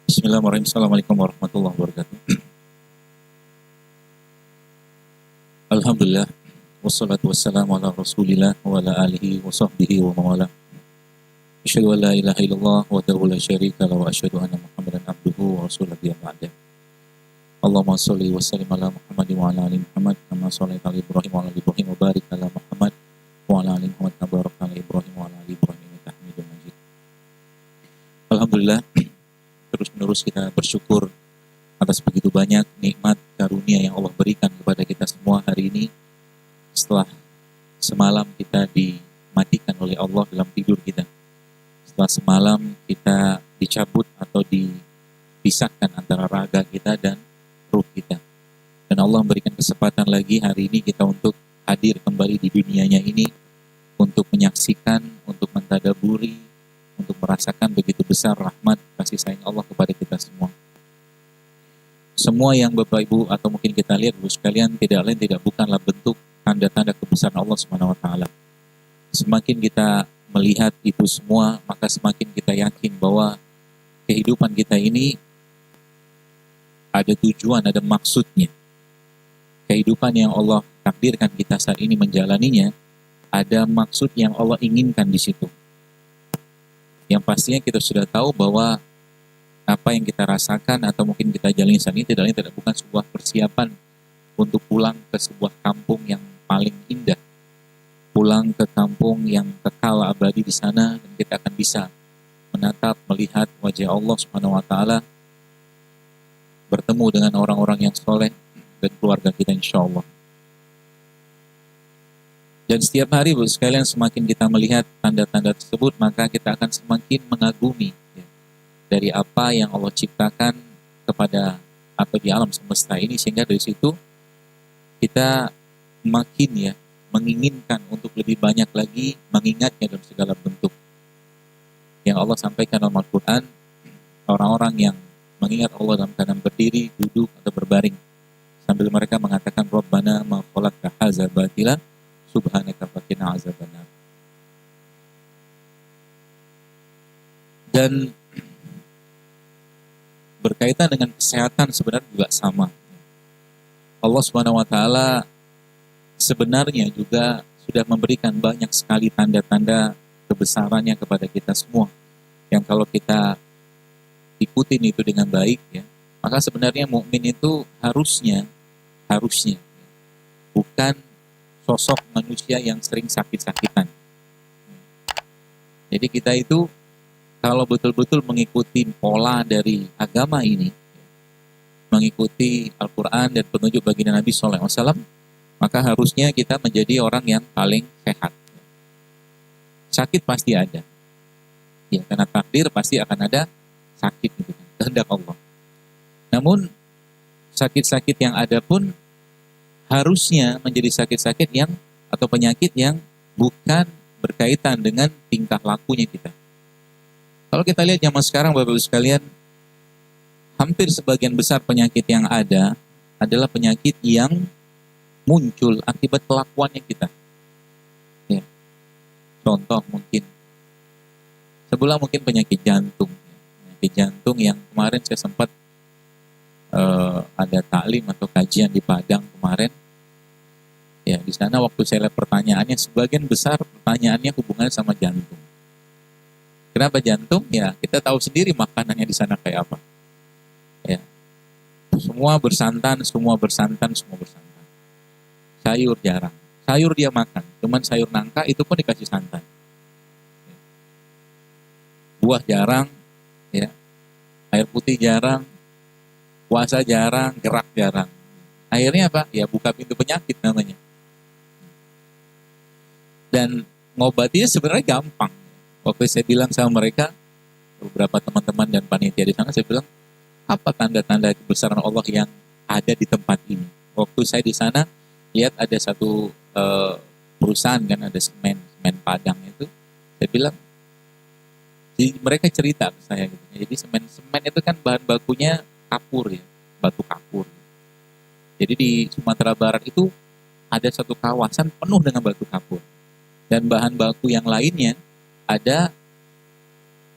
Bismillahirrahmanirrahim. Assalamualaikum warahmatullahi wabarakatuh. Alhamdulillah. Wassalatu wassalamu ala rasulillah wa ala alihi wa sahbihi wa mawala. Asyhadu an la ilaha illallah wa la syarika lahu wa asyhadu anna Muhammadan abduhu wa rasuluhu bi ba'da. Allahumma shalli wa sallim ala Muhammad wa ala ali Muhammad kama shallaita ala Ibrahim wa ala ali Ibrahim wa barik ala Muhammad wa ala ali Muhammad kama barakta ala Ibrahim wa ala ali Ibrahim innaka Hamidum Majid. Alhamdulillah, terus-menerus kita bersyukur atas begitu banyak nikmat karunia yang Allah berikan kepada kita semua hari ini setelah semalam kita dimatikan oleh Allah dalam tidur kita. Setelah semalam kita dicabut atau dipisahkan antara raga kita dan ruh kita. Dan Allah memberikan kesempatan lagi hari ini kita untuk hadir kembali di dunianya ini untuk menyaksikan, untuk mentadaburi, untuk merasakan begitu besar rahmat kasih sayang Allah kepada kita semua. Semua yang Bapak Ibu atau mungkin kita lihat Ibu sekalian tidak lain tidak bukanlah bentuk tanda-tanda kebesaran Allah Subhanahu wa taala. Semakin kita melihat itu semua, maka semakin kita yakin bahwa kehidupan kita ini ada tujuan, ada maksudnya. Kehidupan yang Allah takdirkan kita saat ini menjalaninya, ada maksud yang Allah inginkan di situ. Yang pastinya kita sudah tahu bahwa apa yang kita rasakan atau mungkin kita jalani saat ini tidak lain tidak bukan sebuah persiapan untuk pulang ke sebuah kampung yang paling indah, pulang ke kampung yang kekal abadi di sana, dan kita akan bisa menatap, melihat wajah Allah Subhanahu wa taala, bertemu dengan orang-orang yang soleh dan keluarga kita insya Allah. Dan setiap hari Bu sekalian semakin kita melihat tanda-tanda tersebut, maka kita akan semakin mengagumi dari apa yang Allah ciptakan kepada atau di alam semesta ini, sehingga dari situ kita makin menginginkan untuk lebih banyak lagi mengingatnya dalam segala bentuk. Yang Allah sampaikan dalam Al-Quran, orang-orang yang mengingat Allah dalam keadaan berdiri, duduk, atau berbaring, sambil mereka mengatakan Rabbana ma khalaqta hadza batila subhanaka faqina azabannar. Dan berkaitan dengan kesehatan sebenarnya juga sama. Allah Subhanahu wa taala sebenarnya juga sudah memberikan banyak sekali tanda-tanda kebesarannya kepada kita semua. Yang kalau kita ikutin itu dengan baik maka sebenarnya mukmin itu harusnya bukan sosok manusia yang sering sakit-sakitan. Jadi kita itu kalau betul-betul mengikuti pola dari agama ini, mengikuti Al-Quran dan petunjuk baginda Nabi SAW, maka harusnya kita menjadi orang yang paling sehat. Sakit pasti ada. Ya, karena takdir pasti akan ada sakit, gitu kan, kehendak Allah. Namun, sakit-sakit yang ada pun harusnya menjadi sakit-sakit yang atau penyakit yang bukan berkaitan dengan tingkah lakunya kita. Kalau kita lihat zaman sekarang Bapak-Ibu sekalian, hampir sebagian besar penyakit yang ada adalah penyakit yang muncul akibat kelakuannya kita. Ya. Contoh mungkin, sebelah mungkin penyakit jantung. Penyakit jantung yang kemarin saya sempat ada taklim atau kajian di Padang kemarin. Ya, di sana waktu saya lihat pertanyaannya, sebagian besar pertanyaannya hubungannya sama jantung. Kenapa jantung? Ya, kita tahu sendiri makanannya di sana kayak apa. Ya. Semua bersantan. Sayur jarang. Sayur dia makan, cuman sayur nangka itu pun dikasih santan. Buah jarang, ya. Air putih jarang, puasa jarang, gerak jarang. Akhirnya apa? Ya buka pintu penyakit namanya. Dan ngobatinya sebenarnya gampang. Waktu saya bilang sama mereka, beberapa teman-teman dan panitia di sana, saya bilang, apa tanda-tanda kebesaran Allah yang ada di tempat ini? Waktu saya di sana, lihat ada satu perusahaan kan, ada semen Padang itu, saya bilang, mereka cerita ke saya gitu. Jadi semen itu kan bahan bakunya kapur ya, batu kapur. Jadi di Sumatera Barat itu ada satu kawasan penuh dengan batu kapur. Dan bahan baku yang lainnya ada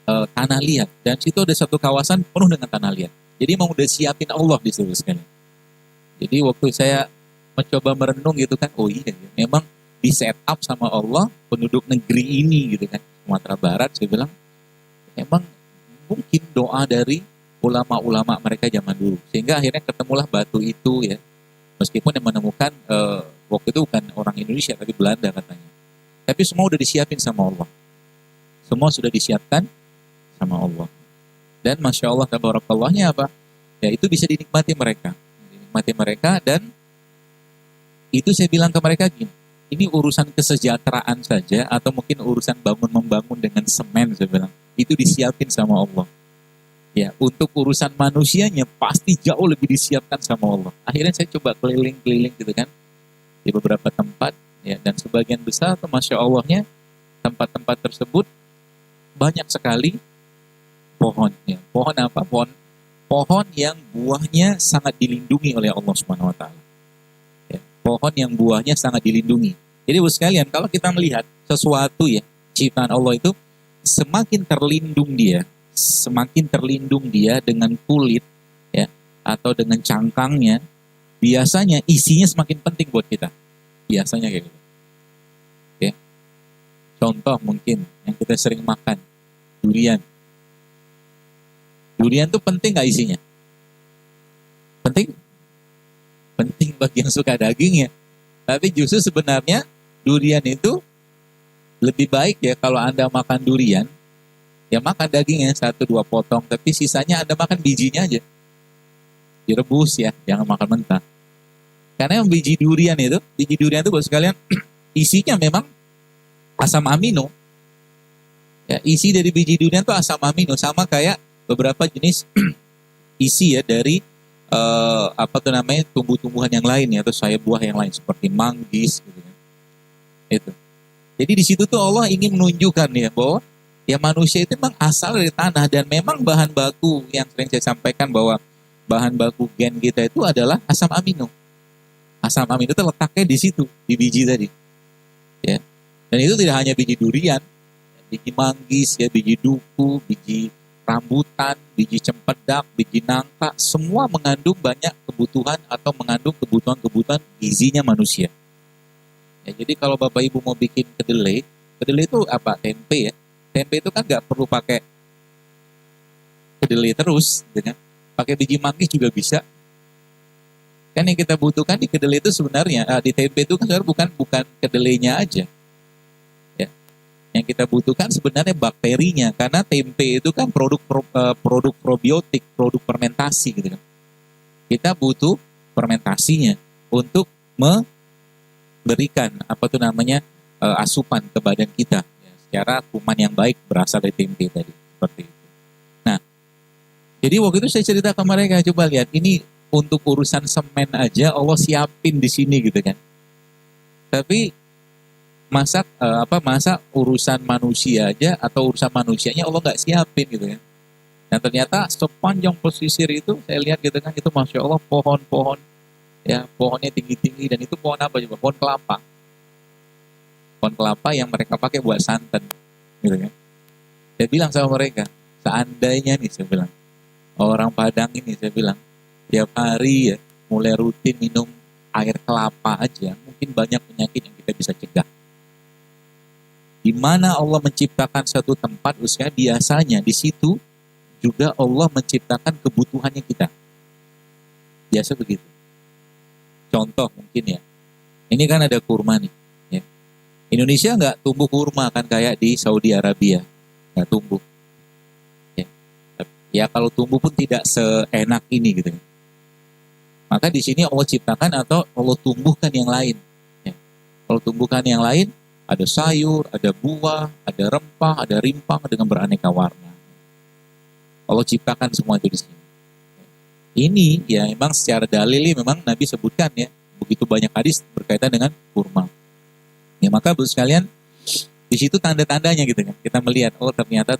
tanah liat, dan situ ada satu kawasan penuh dengan tanah liat. Jadi mau udah siapin Allah di situ sekali. Jadi waktu saya mencoba merenung gitu kan, oh iya, memang di set up sama Allah penduduk negeri ini gitu kan, Sumatera Barat. Saya bilang memang mungkin doa dari ulama-ulama mereka zaman dulu, sehingga akhirnya ketemulah batu itu ya. Meskipun yang menemukan waktu itu bukan orang Indonesia tapi Belanda katanya. Tapi semua udah disiapin sama Allah. Semua sudah disiapkan sama Allah. Dan Masya Allah, tabarakallah-nya apa? Ya itu bisa dinikmati mereka. Dinikmati mereka, dan itu saya bilang ke mereka gini, ini urusan kesejahteraan saja, atau mungkin urusan bangun-membangun dengan semen, saya bilang, itu disiapin sama Allah. Ya, untuk urusan manusianya pasti jauh lebih disiapkan sama Allah. Akhirnya saya coba keliling-keliling gitu kan, di beberapa tempat, ya, dan sebagian besar, atau Masya Allahnya, tempat-tempat tersebut banyak sekali pohonnya. Pohon apa? Pohon yang buahnya sangat dilindungi oleh Allah Subhanahu Wa Taala. Ya, pohon yang buahnya sangat dilindungi. Jadi bos sekalian, kalau kita melihat sesuatu ya ciptaan Allah itu, semakin terlindung dia dengan kulit ya atau dengan cangkangnya, biasanya isinya semakin penting buat kita. Biasanya kayak gitu. Oke. Contoh mungkin yang kita sering makan, durian. Durian tuh penting nggak isinya? Penting? Penting bagi yang suka daging ya. Tapi justru sebenarnya durian itu lebih baik ya kalau Anda makan durian, ya makan dagingnya 1-2 potong, tapi sisanya Anda makan bijinya aja. Direbus ya, jangan makan mentah. Karena yang biji durian itu buat sekalian, isinya memang asam amino. Ya, isi dari biji durian itu asam amino, sama kayak beberapa jenis isi ya dari tumbuh-tumbuhan yang lain ya, atau sayur buah yang lain seperti manggis gitu kan. Itu. Jadi di situ tuh Allah ingin menunjukkan ya bahwa ya manusia itu memang asal dari tanah, dan memang bahan baku yang sering saya sampaikan bahwa bahan baku gen kita itu adalah asam amino. Asam amino itu letaknya di situ, di biji tadi. Ya. Dan itu tidak hanya biji durian, biji manggis ya, biji duku, biji rambutan, biji cempedak, biji nangka, semua mengandung banyak kebutuhan atau mengandung kebutuhan gizinya manusia. Ya, jadi kalau Bapak Ibu mau bikin kedelai itu apa? Tempe ya. Tempe itu kan nggak perlu pakai kedelai terus, gitu kan? Pakai biji manggis juga bisa. Kan yang kita butuhkan di kedelai itu sebenarnya, di tempe itu kan sebenarnya bukan kedelainya aja. Yang kita butuhkan sebenarnya bakterinya, karena tempe itu kan produk probiotik, produk fermentasi gitu kan. Kita butuh fermentasinya untuk memberikan asupan ke badan kita ya, secara kuman yang baik berasal dari tempe tadi, seperti itu. Nah, jadi waktu itu saya cerita ke mereka, coba lihat ini untuk urusan semen aja Allah siapin di sini gitu kan. Tapi masa urusan manusia aja atau urusan manusianya Allah nggak siapin gitu kan. Dan ternyata sepanjang pesisir itu saya lihat gitu kan, itu Masya Allah pohon-pohon ya, pohonnya tinggi-tinggi, dan itu pohon apa coba? Pohon kelapa. Pohon kelapa yang mereka pakai buat santan gitu kan. Saya bilang sama mereka, seandainya nih saya bilang, orang Padang ini saya bilang tiap hari ya mulai rutin minum air kelapa aja, mungkin banyak penyakit yang kita bisa cegah. Di mana Allah menciptakan satu tempat, usia biasanya di situ juga Allah menciptakan kebutuhannya kita. Biasa begitu. Contoh mungkin ya, ini kan ada kurma nih. Ya. Indonesia nggak tumbuh kurma kan kayak di Saudi Arabia, nggak tumbuh. Ya kalau tumbuh pun tidak seenak ini gitu. Maka di sini Allah ciptakan atau Allah tumbuhkan yang lain. Ya. Kalau tumbuhkan yang lain, ada sayur, ada buah, ada rempah, ada rimpang dengan beraneka warna. Allah ciptakan semua itu di sini. Ini ya memang secara dalil memang Nabi sebutkan ya, begitu banyak hadis berkaitan dengan kurma. Ya maka Bu sekalian, di situ tanda-tandanya gitu kan. Kita melihat oh ternyata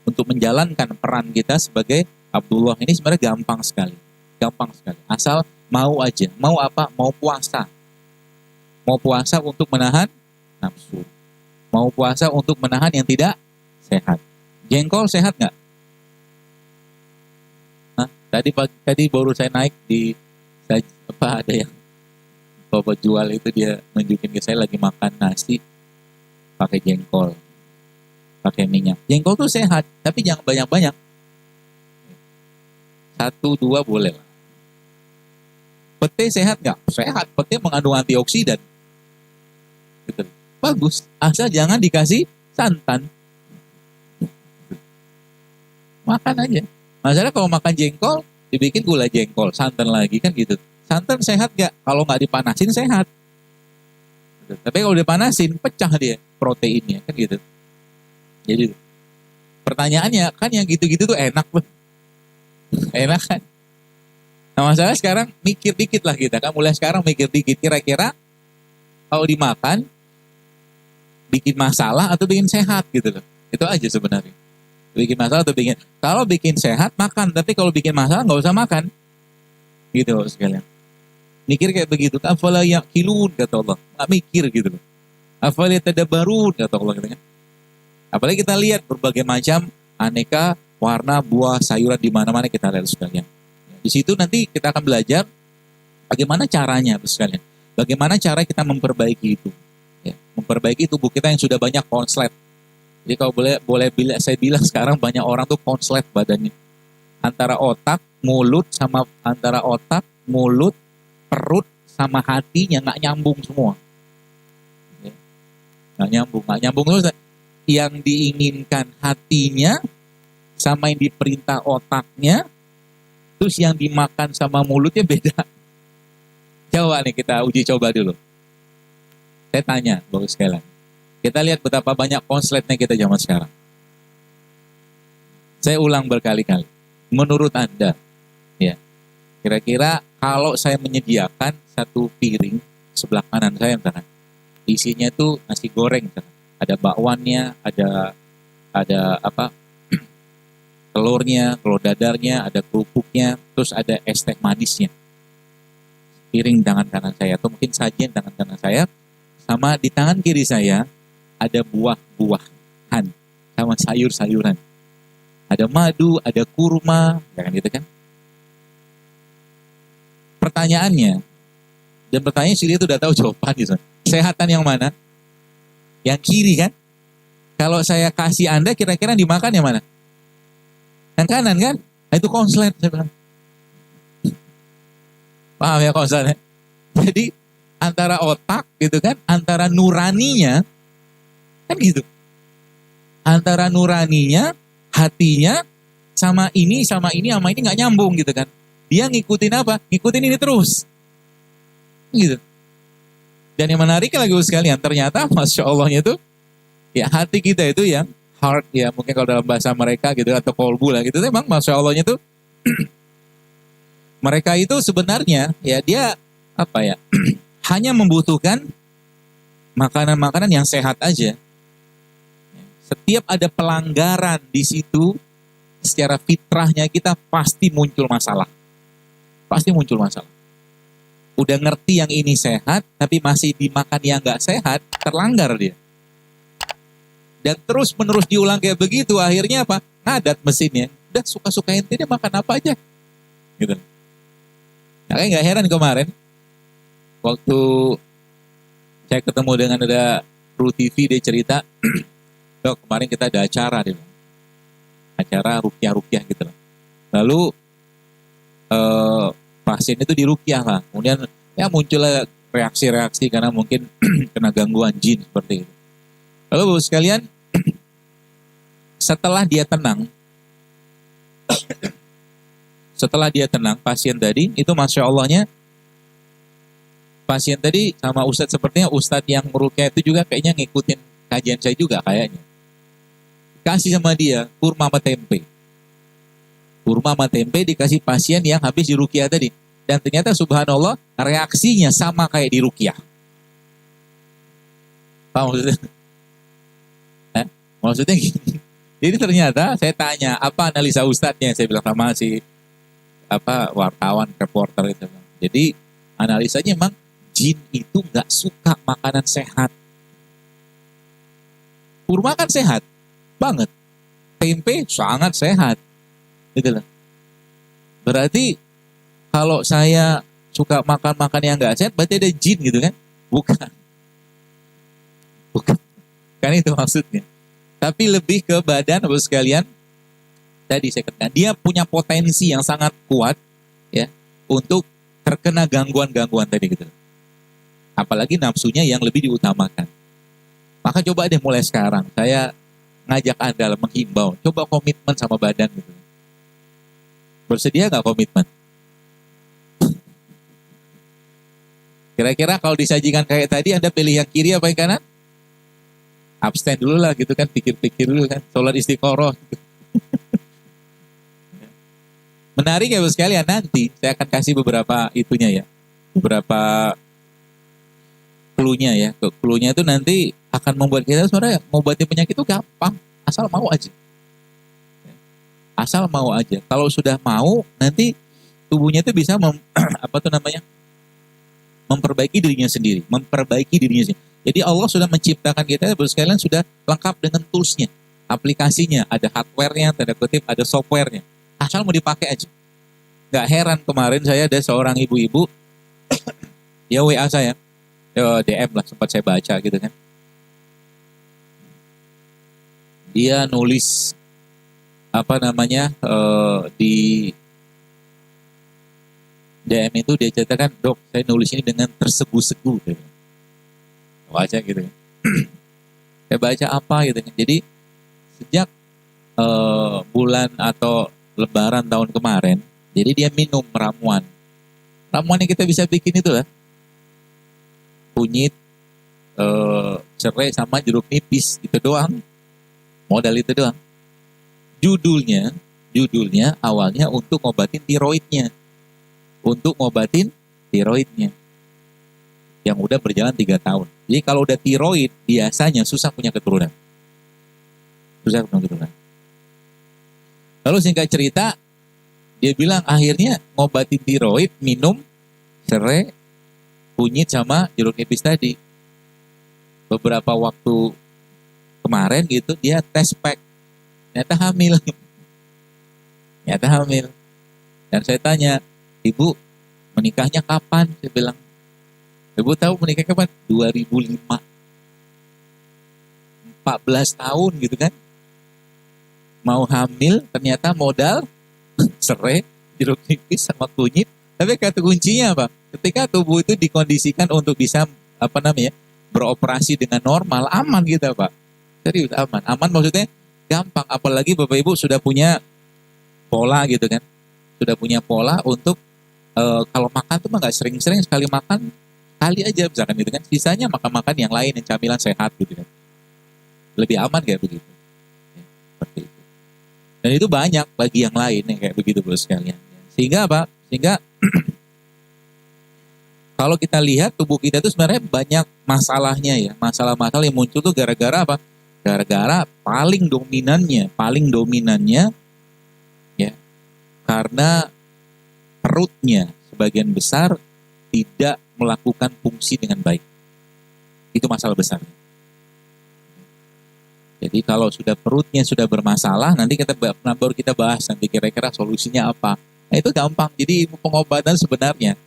untuk menjalankan peran kita sebagai Abdullah ini sebenarnya gampang sekali. Gampang sekali. Asal mau aja. Mau apa? Mau puasa. Mau puasa untuk menahan nafsu. Mau puasa untuk menahan yang tidak sehat. Jengkol sehat nggak? Hah? Tadi baru saya naik di ada yang bapak jual itu, dia nunjukin ke saya lagi makan nasi pakai jengkol, pakai minyak. Jengkol tuh sehat, tapi jangan banyak-banyak. 1-2 boleh lah. Pete sehat nggak? Sehat. Pete mengandung antioksidan. Gitu. Bagus. Asal jangan dikasih santan. Makan aja. Masalah kalau makan jengkol, dibikin gula jengkol, santan lagi kan gitu. Santan sehat nggak? Kalau nggak dipanasin sehat. Gitu. Tapi kalau dipanasin, pecah dia proteinnya kan gitu. Jadi pertanyaannya kan yang gitu-gitu tuh enak loh. Enak kan? Nah masalah sekarang mikir dikit lah kita kan, mulai sekarang mikir dikit, kira-kira kalau dimakan bikin masalah atau bikin sehat gitu loh. Itu aja sebenarnya. Bikin masalah atau bikin, kalau bikin sehat makan, tapi kalau bikin masalah nggak usah makan. Gitu loh sekalian. Mikir kayak begitu, afala yaqilun kata Allah. Nggak mikir gitu loh. Afala tadabbarun kata Allah gitu kan. Apalagi kita lihat berbagai macam aneka warna buah sayuran di mana-mana kita lihat sekalian. Di situ nanti kita akan belajar bagaimana caranya sekalian. Bagaimana cara kita memperbaiki itu. Ya, memperbaiki tubuh kita yang sudah banyak konslet. Jadi kalau boleh saya bilang sekarang banyak orang tuh konslet badannya. Antara otak, mulut perut sama hatinya nggak nyambung semua. Ya, nggak nyambung terus. Yang diinginkan hatinya sama yang diperintah otaknya, terus yang dimakan sama mulutnya beda. Coba nih kita uji coba dulu. Saya tanya, bagus sekali. Kita lihat betapa banyak konsletnya kita zaman sekarang. Saya ulang berkali-kali. Menurut Anda, ya, kira-kira kalau saya menyediakan satu piring sebelah kanan saya, misalkan, isinya tuh nasi goreng, misalkan. Ada bakwannya, ada telurnya, telur dadarnya, ada kerupuknya, terus ada es teh manisnya. Piring tangan kanan saya, atau mungkin sajian tangan kanan saya, sama di tangan kiri saya ada buah-buahan, sama sayur-sayuran. Ada madu, ada kurma, jangan gitu kan? Pertanyaannya, dan pertanyaannya sih dia tuh udah tahu jawaban gitu. Sehatan yang mana? Yang kiri kan? Kalau saya kasih Anda, kira-kira dimakan yang mana? Yang kanan kan? Nah, itu konslet saya bilang. Paham ya konsletnya? Jadi antara otak gitu kan, antara nuraninya kan gitu. Antara nuraninya, hatinya sama ini nggak nyambung gitu kan. Dia ngikutin apa? Ngikutin ini terus. Gitu. Dan yang menarik lagi sekalian, ternyata Masya Allahnya itu, ya hati kita itu yang heart ya, mungkin kalau dalam bahasa mereka gitu, atau kolbu lah gitu, memang Masya Allahnya itu, mereka itu sebenarnya, ya dia, apa ya, hanya membutuhkan makanan-makanan yang sehat aja. Setiap ada pelanggaran di situ, secara fitrahnya kita pasti muncul masalah. Pasti muncul masalah. Udah ngerti yang ini sehat, tapi masih dimakan yang gak sehat, terlanggar dia. Dan terus menerus diulang kayak begitu, akhirnya apa? Ngadat mesinnya. Udah suka-suka ente dia makan apa aja. Gitu. Nah, kayak gak heran kemarin, waktu saya ketemu dengan ada Kru TV, dia cerita, Dok, kemarin kita ada acara, dia bilang. Acara rukyah-rukyah gitu loh. Lalu, pasien itu dirukyah lah. Kemudian ya muncullah reaksi-reaksi karena mungkin kena gangguan jin seperti itu. Lalu Bapak sekalian, setelah dia tenang, pasien tadi itu Masya Allahnya, pasien tadi sama Ustadz, sepertinya Ustadz yang merukyah itu juga kayaknya ngikutin kajian saya juga kayaknya. Kasih sama dia kurma sama tempe. Kurma sama tempe dikasih pasien yang habis dirukyah tadi. Dan ternyata subhanallah reaksinya sama kayak di rukyah. Paham maksudnya? Maksudnya gini. Jadi ternyata saya tanya, apa analisa Ustadznya? Saya bilang sama si wartawan, reporter itu. Jadi analisanya memang jin itu nggak suka makanan sehat. Kurma kan sehat banget. tempe sangat sehat. Gitu loh. Berarti kalau saya suka makan-makan yang nggak sehat, berarti ada jin gitu kan? Bukan. Bukan. Kan itu maksudnya. Tapi lebih ke badan, Bapak sekalian, tadi saya katakan, dia punya potensi yang sangat kuat ya untuk terkena gangguan-gangguan tadi gitu. Apalagi nafsunya yang lebih diutamakan. Maka coba deh mulai sekarang, saya ngajak Anda menghimbau, coba komitmen sama badan gitu. Bersedia nggak komitmen? Kira-kira kalau disajikan kayak tadi, Anda pilih yang kiri apa yang kanan? Abstain dulu lah gitu kan, pikir-pikir dulu kan, sholat istiqoroh. Gitu. Menarik ya sekalian, nanti saya akan kasih beberapa itunya ya, beberapa clue-nya ya. Clue-nya itu nanti akan membuat kita sebenarnya mengobati penyakit itu gampang, asal mau aja. Asal mau aja. Kalau sudah mau, nanti tubuhnya itu bisa memperbaiki dirinya sendiri, Jadi Allah sudah menciptakan kita, sekalian sudah lengkap dengan tools-nya, aplikasinya, ada hardware-nya, tanda kutip, ada software-nya. Asal mau dipakai aja. Gak heran kemarin saya ada seorang ibu-ibu, dia WA saya, DM lah, sempat saya baca gitu kan. Dia nulis di DM itu dia ceritakan, dok, saya nulis ini dengan tersegu-segu. Gitu. Baca gitu. Saya baca apa gitu kan. Jadi sejak bulan atau lebaran tahun kemarin, jadi dia minum ramuan. Ramuan yang kita bisa bikin itu lah. Kunyit, serai sama jeruk nipis, itu doang. Modal itu doang. Judulnya awalnya untuk ngobatin tiroidnya. Yang udah berjalan 3 tahun. Jadi kalau udah tiroid, biasanya susah punya keturunan. Lalu singkat cerita, dia bilang akhirnya ngobatin tiroid, minum serai, kunyit sama jeruk nipis tadi. Beberapa waktu kemarin gitu, dia tes pack. Ternyata hamil. Dan saya tanya, ibu menikahnya kapan? Saya bilang, ibu tahu menikah kapan? 2005. 14 tahun gitu kan. Mau hamil, ternyata modal serai, jeruk nipis sama kunyit. Tapi kata kuncinya apa? Ketika tubuh itu dikondisikan untuk bisa beroperasi dengan normal, aman gitu Pak. Serius aman. Aman maksudnya gampang. Apalagi Bapak Ibu sudah punya pola gitu kan. Sudah punya pola untuk kalau makan tuh nggak sering-sering, sekali makan kali aja misalkan gitu kan. Sisanya makan-makan yang lain, yang camilan sehat gitu kan. Lebih aman kayak begitu. Ya, seperti itu. Dan itu banyak bagi yang lain yang kayak begitu bos sekalian. Sehingga apa? Sehingga kalau kita lihat tubuh kita itu sebenarnya banyak masalahnya ya. Masalah-masalah yang muncul tuh gara-gara apa? Gara-gara paling dominannya ya, karena perutnya sebagian besar tidak melakukan fungsi dengan baik. Itu masalah besar. Jadi kalau sudah perutnya sudah bermasalah, nanti baru kita bahas nanti kira-kira solusinya apa. Nah, itu gampang. Jadi pengobatan sebenarnya.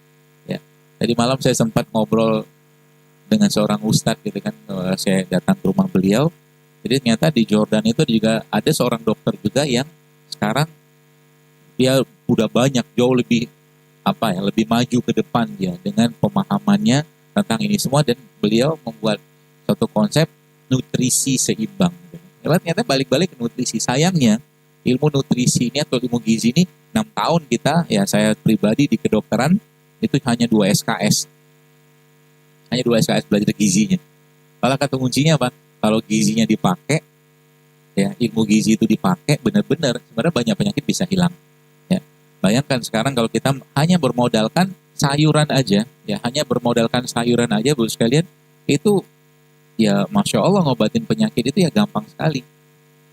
Ya. Tadi malam saya sempat ngobrol dengan seorang ustadz gitu kan. Saya datang ke rumah beliau. Jadi ternyata di Jordan itu juga ada seorang dokter juga yang sekarang dia udah banyak jauh lebih lebih maju ke depan dia dengan pemahamannya tentang ini semua, dan beliau membuat satu konsep nutrisi seimbang. Ternyata balik-balik ke nutrisi. Sayangnya ilmu nutrisi ini atau ilmu gizi ini 6 tahun kita, ya saya pribadi di kedokteran itu hanya 2 SKS. Hanya 2 SKS belajar gizinya. Kalau kata kuncinya apa? Kalau gizinya dipakai, ya ilmu gizi itu dipakai benar-benar, sebenarnya banyak penyakit bisa hilang. Ya. Bayangkan sekarang kalau kita hanya bermodalkan sayuran aja, Bu sekalian, itu ya Masya Allah ngobatin penyakit itu ya gampang sekali.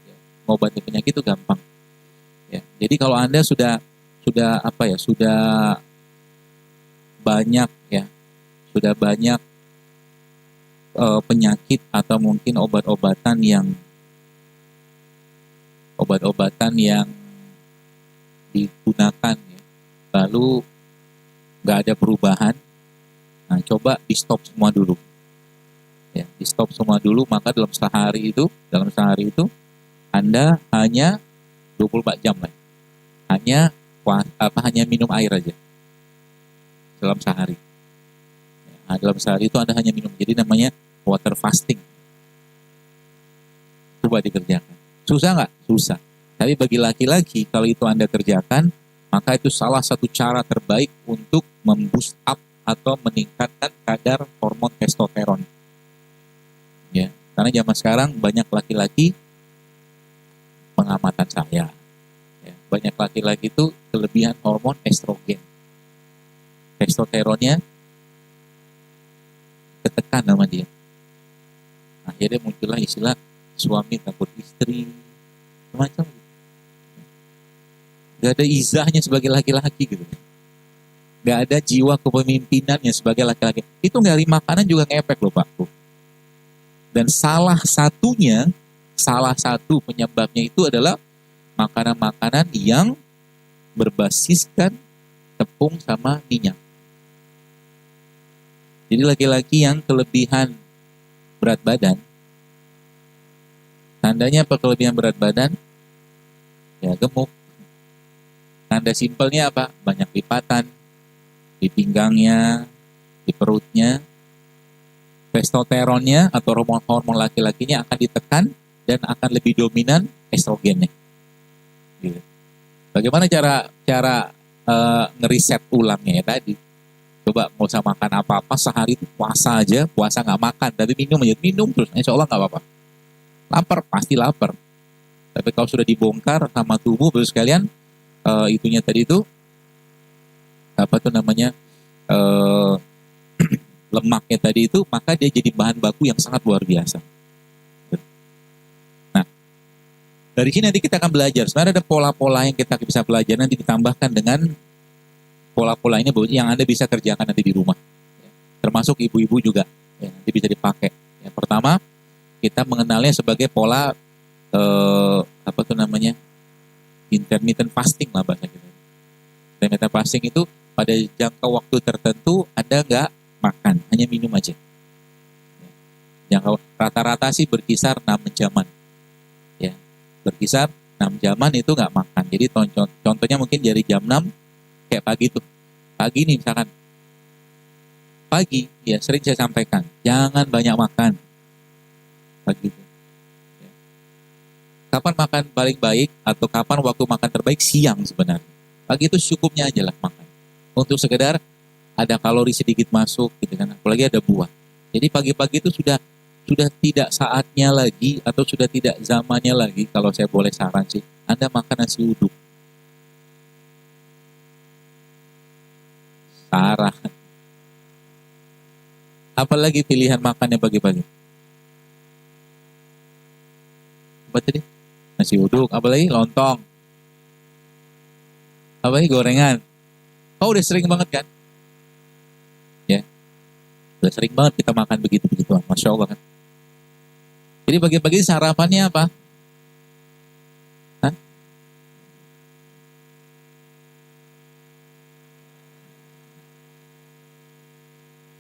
Ya, ngobatin penyakit itu gampang. Ya, jadi kalau Anda sudah banyak penyakit atau mungkin obat-obatan yang obat-obatan yang digunakan ya, lalu nggak ada perubahan, nah coba di stop semua dulu. Ya, di stop semua dulu, maka dalam sehari itu Anda hanya 24 jam lah. Hanya minum air aja dalam sehari. Nah, dalam sehari itu Anda hanya minum. Jadi namanya water fasting. Coba dikerjakan. Susah nggak? Susah. Tapi bagi laki-laki, kalau itu Anda kerjakan, maka itu salah satu cara terbaik untuk memboost up atau meningkatkan kadar hormon testosteron. Ya, karena zaman sekarang banyak laki-laki, pengamatan saya, ya, banyak laki-laki itu kelebihan hormon estrogen. Testosteronnya ketekan sama dia. Akhirnya muncullah istilah suami takut istri, semacam gitu. Gak ada izahnya sebagai laki-laki gitu. Gak ada jiwa kepemimpinannya sebagai laki-laki. Itu dari makanan juga ngefek loh Pak. Dan salah satu penyebabnya itu adalah makanan-makanan yang berbasiskan tepung sama minyak. Jadi laki-laki yang kelebihan berat badan, tandanya apa kelebihan berat badan? Ya gemuk. Tanda simpelnya apa? Banyak lipatan di pinggangnya, di perutnya. Testosteronnya atau hormon laki-lakinya akan ditekan dan akan lebih dominan estrogennya. Gitu. Bagaimana cara ngeriset ulangnya ya tadi? Coba mau usah makan apa-apa sehari itu puasa aja, puasa nggak makan, tapi minum terus, insya Allah nggak apa-apa. Lapar pasti lapar. Tapi kalau sudah dibongkar sama tubuh, terus sekalian itunya tadi itu apa tuh namanya lemaknya tadi itu, maka dia jadi bahan baku yang sangat luar biasa. Nah, dari sini nanti kita akan belajar. Sebenarnya ada pola-pola yang kita bisa belajar, nanti ditambahkan dengan pola-pola ini yang Anda bisa kerjakan nanti di rumah. Termasuk ibu-ibu juga, ya, nanti bisa dipakai. Yang pertama, kita mengenalnya sebagai pola apa tuh namanya, intermittent fasting lah bahasa kita. Intermittent fasting itu pada jangka waktu tertentu Anda nggak makan, hanya minum aja. Yang rata-rata sih berkisar 6 jaman. Ya, berkisar 6 jaman itu nggak makan. Jadi contohnya mungkin dari jam 6 kayak pagi tuh. Pagi nih misalkan. Pagi, ya sering saya sampaikan, jangan banyak makan. Pagi itu. Ya. Kapan makan paling baik atau kapan waktu makan terbaik? Siang sebenarnya. Pagi itu cukupnya aja lah makan. Untuk sekedar ada kalori sedikit masuk gitu kan, apalagi ada buah. Jadi pagi-pagi itu sudah tidak saatnya lagi atau sudah tidak zamannya lagi, kalau saya boleh saran sih, Anda makan nasi uduk. Saran. Apalagi pilihan makannya pagi-pagi? Apa tadi? Nasi uduk, apalagi lontong. Apalagi gorengan. Oh udah sering banget kan? Ya, udah sering banget kita makan begitu-begitu, Masya Allah kan. Jadi pagi-pagi sarapannya apa? Hah?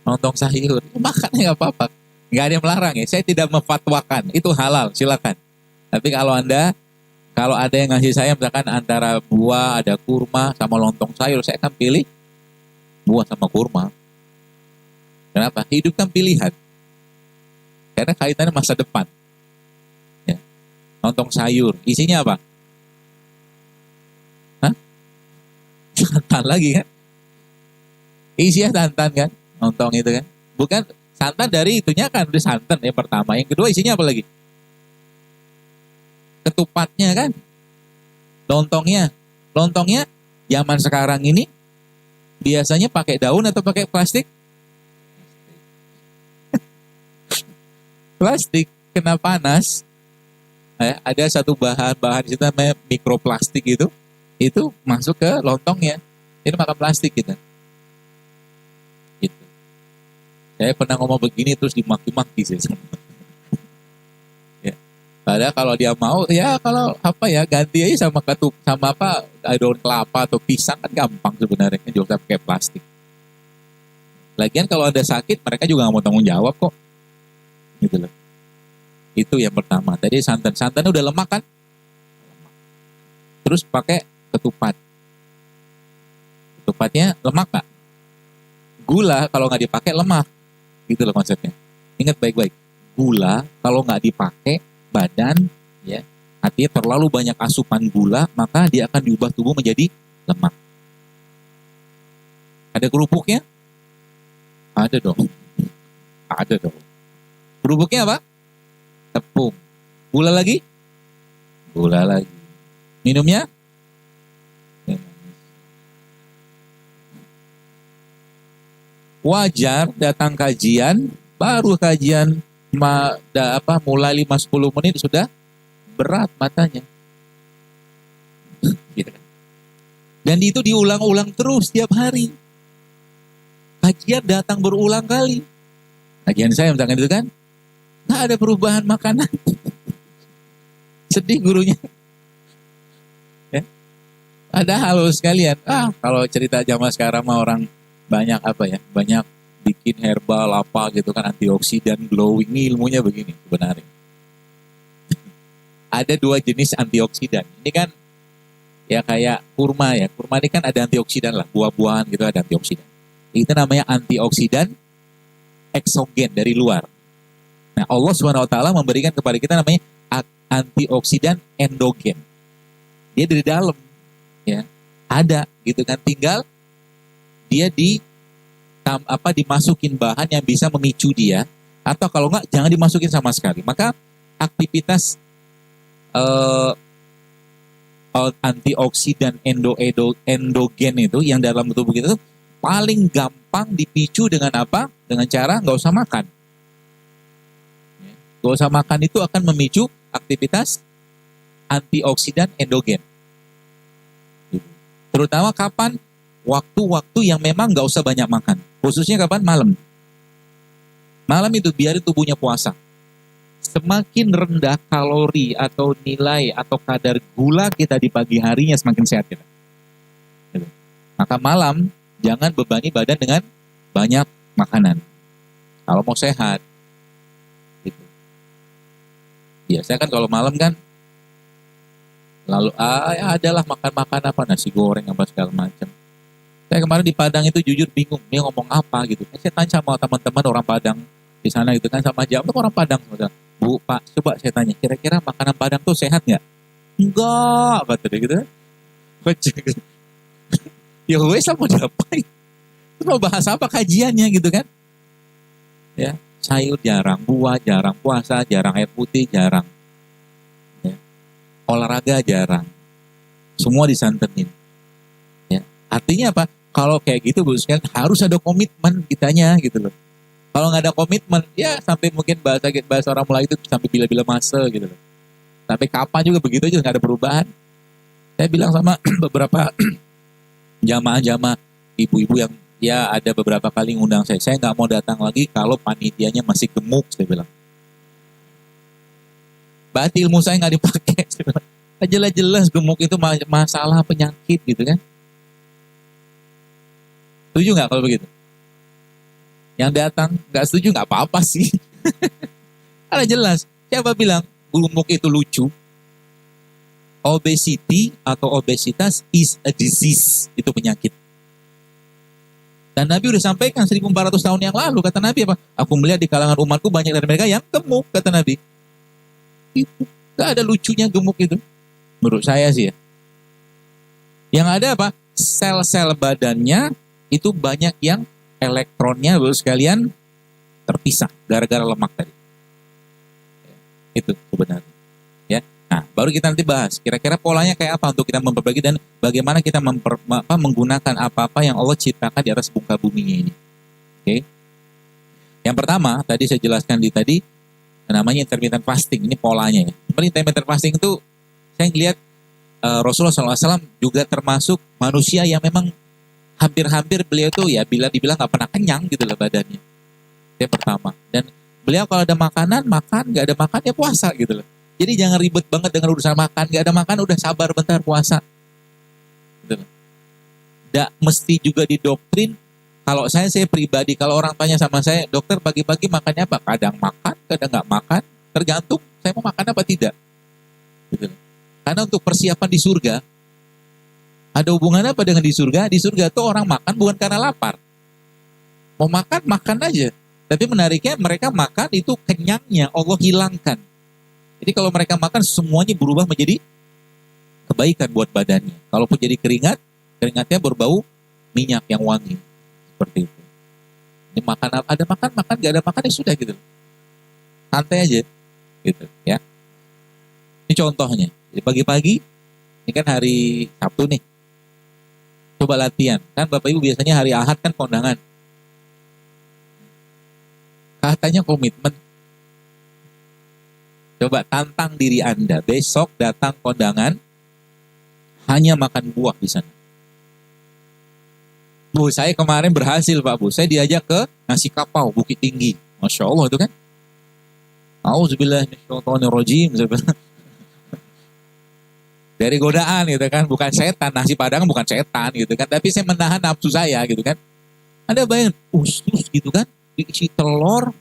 Lontong sayur, makannya nggak apa-apa. Nggak ada yang melarang ya, saya tidak memfatwakan, itu halal, silakan. Tapi kalau ada yang ngasih saya misalkan antara buah, ada kurma, sama lontong sayur, saya akan pilih buah sama kurma. Kenapa? Hidup kan pilihan. Karena kaitannya masa depan. Ya. Lontong sayur, isinya apa? Hah? Santan lagi kan? Isinya santan kan? Lontong itu kan? Bukan santan dari itunya kan, udah santan yang pertama. Yang kedua isinya apa lagi? Ketupatnya kan? Lontongnya zaman sekarang ini biasanya pakai daun atau pakai plastik? Plastik, kena panas. Ada satu bahan itu namanya mikroplastik itu masuk ke lontongnya. Ini makan plastik gitu. Gitu. Saya pernah ngomong begini terus dimaki-maki sih. Ya. Padahal kalau dia mau, ya kalau apa ya ganti aja sama sama apa daun kelapa atau pisang kan gampang sebenarnya kan juga pakai plastik. Lagian kalau ada sakit mereka juga nggak mau tanggung jawab kok, gitu loh. Itu yang pertama. Tadi santan udah lemak kan, terus pakai ketupat. Ketupatnya lemak nggak? Gula kalau nggak dipakai lemak, gitu loh konsepnya. Ingat baik-baik, gula kalau nggak dipakai badan, ya artinya terlalu banyak asupan gula, maka dia akan diubah tubuh menjadi lemak. Ada kerupuknya? Ada dong. Ada dong. Kerupuknya apa? Tepung. Gula lagi? Gula lagi. Minumnya? Wajar datang kajian, baru kajian mulai 5-10 menit sudah berat matanya. Gitu kan. Dan itu diulang-ulang terus setiap hari. Kajian datang berulang kali. Kajian saya misalkan itu kan, nggak ada perubahan makanan. Sedih gurunya. Ya. Ada hal sekalian. Kalau cerita zaman sekarang mah orang banyak apa ya, banyak bikin herbal apa gitu kan, antioksidan, glowing, ilmunya begini sebenarnya. Ada 2 jenis antioksidan. Ini kan ya kayak kurma ya. Kurma ini kan ada antioksidan lah, buah-buahan gitu ada antioksidan. Itu namanya antioksidan eksogen dari luar. Nah, Allah SWT memberikan kepada kita namanya antioksidan endogen. Dia dari dalam, ya ada gitu kan. Tinggal dia dimasukin bahan yang bisa memicu dia, atau kalau enggak jangan dimasukin sama sekali. Maka aktivitas antioksidan endogen itu yang dalam tubuh kita itu paling gampang dipicu dengan apa? Dengan cara nggak usah makan. Nggak usah makan itu akan memicu aktivitas antioksidan endogen. Terutama kapan? Waktu-waktu yang memang nggak usah banyak makan. Khususnya kapan? Malam. Malam itu biar tubuhnya puasa. Semakin rendah kalori atau nilai atau kadar gula kita di pagi harinya, semakin sehat kita. Maka malam jangan bebani badan dengan banyak makanan. Kalau mau sehat. Gitu. Biasanya kan kalau malam kan lalu adalah makan apa, nasi goreng apa segala macam. Saya kemarin di Padang itu jujur bingung dia ngomong apa gitu. Saya tanya sama teman-teman orang Padang di sana gitu kan, sama jam itu orang Padang. Bu, Pak, coba saya tanya, kira-kira makanan Padang tuh sehat nggak? Enggak, kata dia gitu. Ya wes mau diapain? Terus mau bahas apa kajiannya gitu kan? Ya, sayur jarang, buah jarang, puasa jarang, air putih jarang. Ya. Olahraga jarang. Semua disantenin. Ya. Artinya apa? Kalau kayak gitu Bu sekalian harus ada komitmen kitanya gitu loh. Kalau nggak ada komitmen, ya sampai mungkin bahasa orang Melayu itu sampai bila-bila masa gitu loh. Sampai kapan juga begitu aja nggak ada perubahan. Saya bilang sama beberapa jamaah-jamaah ibu-ibu yang ya ada beberapa kali ngundang saya nggak mau datang lagi kalau panitianya masih gemuk, saya bilang. Berarti ilmu saya nggak dipakai. Jelas-jelas gemuk itu masalah penyakit gitu kan. Setuju nggak kalau begitu? Yang datang nggak setuju nggak apa-apa sih. Karena jelas. Siapa bilang gemuk itu lucu? Obesity atau obesitas is a disease. Itu penyakit. Dan Nabi udah sampaikan 1400 tahun yang lalu. Kata Nabi apa? Aku melihat di kalangan umatku banyak dari mereka yang gemuk. Kata Nabi. Itu. Gak ada lucunya gemuk itu. Menurut saya sih ya. Yang ada apa? Sel-sel badannya itu banyak yang elektronnya baru sekalian terpisah gara-gara lemak tadi. Itu sebenarnya. Ya. Nah, baru kita nanti bahas kira-kira polanya kayak apa untuk kita memperbagi dan bagaimana kita menggunakan apa-apa yang Allah ciptakan di atas muka bumi ini. Oke. Yang pertama, tadi saya jelaskan tadi namanya intermittent fasting. Ini polanya ya. Intermittent fasting itu saya lihat Rasulullah SAW juga termasuk manusia yang memang hampir-hampir beliau tuh ya bila dibilang nggak pernah kenyang gitu loh badannya. Itu yang pertama. Dan beliau kalau ada makanan makan, nggak ada makan ya puasa gitu loh. Jadi jangan ribet banget dengan urusan makan. Gak ada makan udah sabar bentar puasa. Gitu. Nggak mesti juga didoktrin. Kalau saya pribadi, kalau orang tanya sama saya, dokter pagi-pagi makannya apa? Kadang makan, kadang nggak makan. Tergantung saya mau makan apa tidak. Gitu. Karena untuk persiapan di surga, ada hubungannya apa dengan di surga? Di surga tuh orang makan bukan karena lapar. Mau makan, makan aja. Tapi menariknya mereka makan itu kenyangnya Allah hilangkan. Jadi kalau mereka makan semuanya berubah menjadi kebaikan buat badannya. Kalaupun jadi keringat, keringatnya berbau minyak yang wangi. Seperti itu. Ini makan, ada makan, gak ada makan ya sudah gitu. Santai aja. Gitu ya. Ini contohnya. Jadi pagi-pagi, ini kan hari Sabtu nih. Coba latihan. Kan Bapak Ibu biasanya hari Ahad kan kondangan. Katanya komitmen. Coba tantang diri Anda. Besok datang kondangan, hanya makan buah di sana. Bu, saya kemarin berhasil Pak Bu. Saya diajak ke Nasi Kapau, Bukit Tinggi. Masya Allah itu kan. Auzubillahiminasyaitonirrajim. Dari godaan gitu kan. Bukan setan. Nasi Padang bukan setan gitu kan. Tapi saya menahan nafsu saya gitu kan. Anda bayangin, terus gitu kan. Diisi telur,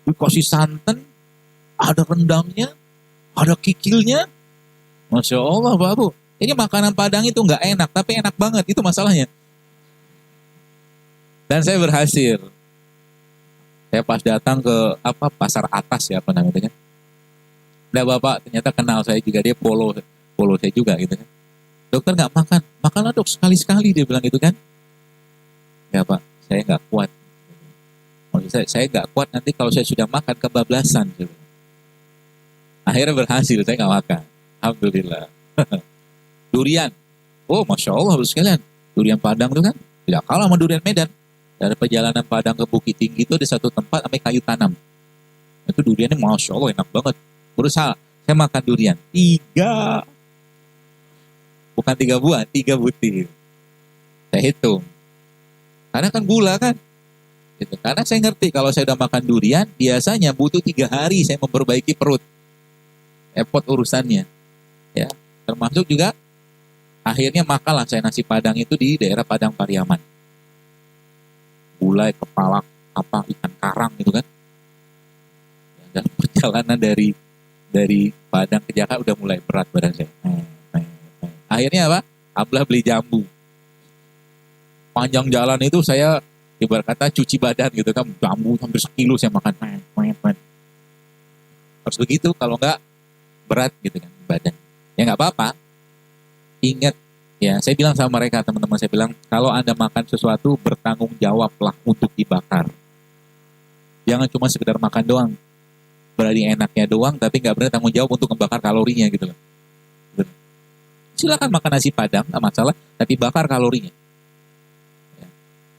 dikasih santan, ada rendangnya, ada kikilnya. Masya Allah Pak Bu. Ini makanan Padang itu nggak enak, tapi enak banget. Itu masalahnya. Dan saya berhasil. Saya pas datang ke pasar atas ya apa namanya kan. Nah Bapak ternyata kenal saya juga, dia polo saya juga gitu kan. Dokter nggak makan, makanlah dok sekali-sekali dia bilang gitu kan. Ya Pak, saya nggak kuat. Maksud saya nggak kuat nanti kalau saya sudah makan kebablasan. Akhirnya berhasil, saya nggak makan. Alhamdulillah. Durian. Oh, Masya Allah, harus sekalian. Durian Padang itu kan tidak kalah sama durian Medan. Dari perjalanan Padang ke Bukit Tinggi itu ada satu tempat namanya kayu tanam. Itu duriannya Masya Allah enak banget. Berusaha, saya makan durian. 3. Bukan 3 buah, 3 butir. Saya hitung. Karena kan gula kan. Gitu. Karena saya ngerti kalau saya udah makan durian, biasanya butuh 3 hari saya memperbaiki perut. Repot urusannya. Ya, termasuk juga akhirnya makanlah saya nasi Padang itu di daerah Padang Pariaman. Gulai, kepala, ikan karang gitu kan. Dan perjalanan dari Padang ke Jakarta udah mulai berat badan saya. Akhirnya apa? Ablah beli jambu. Panjang jalan itu saya ibarat kata cuci badan gitu kan, jambu hampir 1 kilo saya makan. Harus begitu, kalau enggak berat gitu kan badan. Ya enggak apa-apa. Ingat ya, saya bilang sama mereka, teman-teman saya bilang, kalau Anda makan sesuatu bertanggung jawablah untuk dibakar. Jangan cuma sekedar makan doang. Berarti enaknya doang tapi enggak berani tanggung jawab untuk membakar kalorinya gitu loh. Silakan makan nasi Padang, enggak masalah, tapi bakar kalorinya.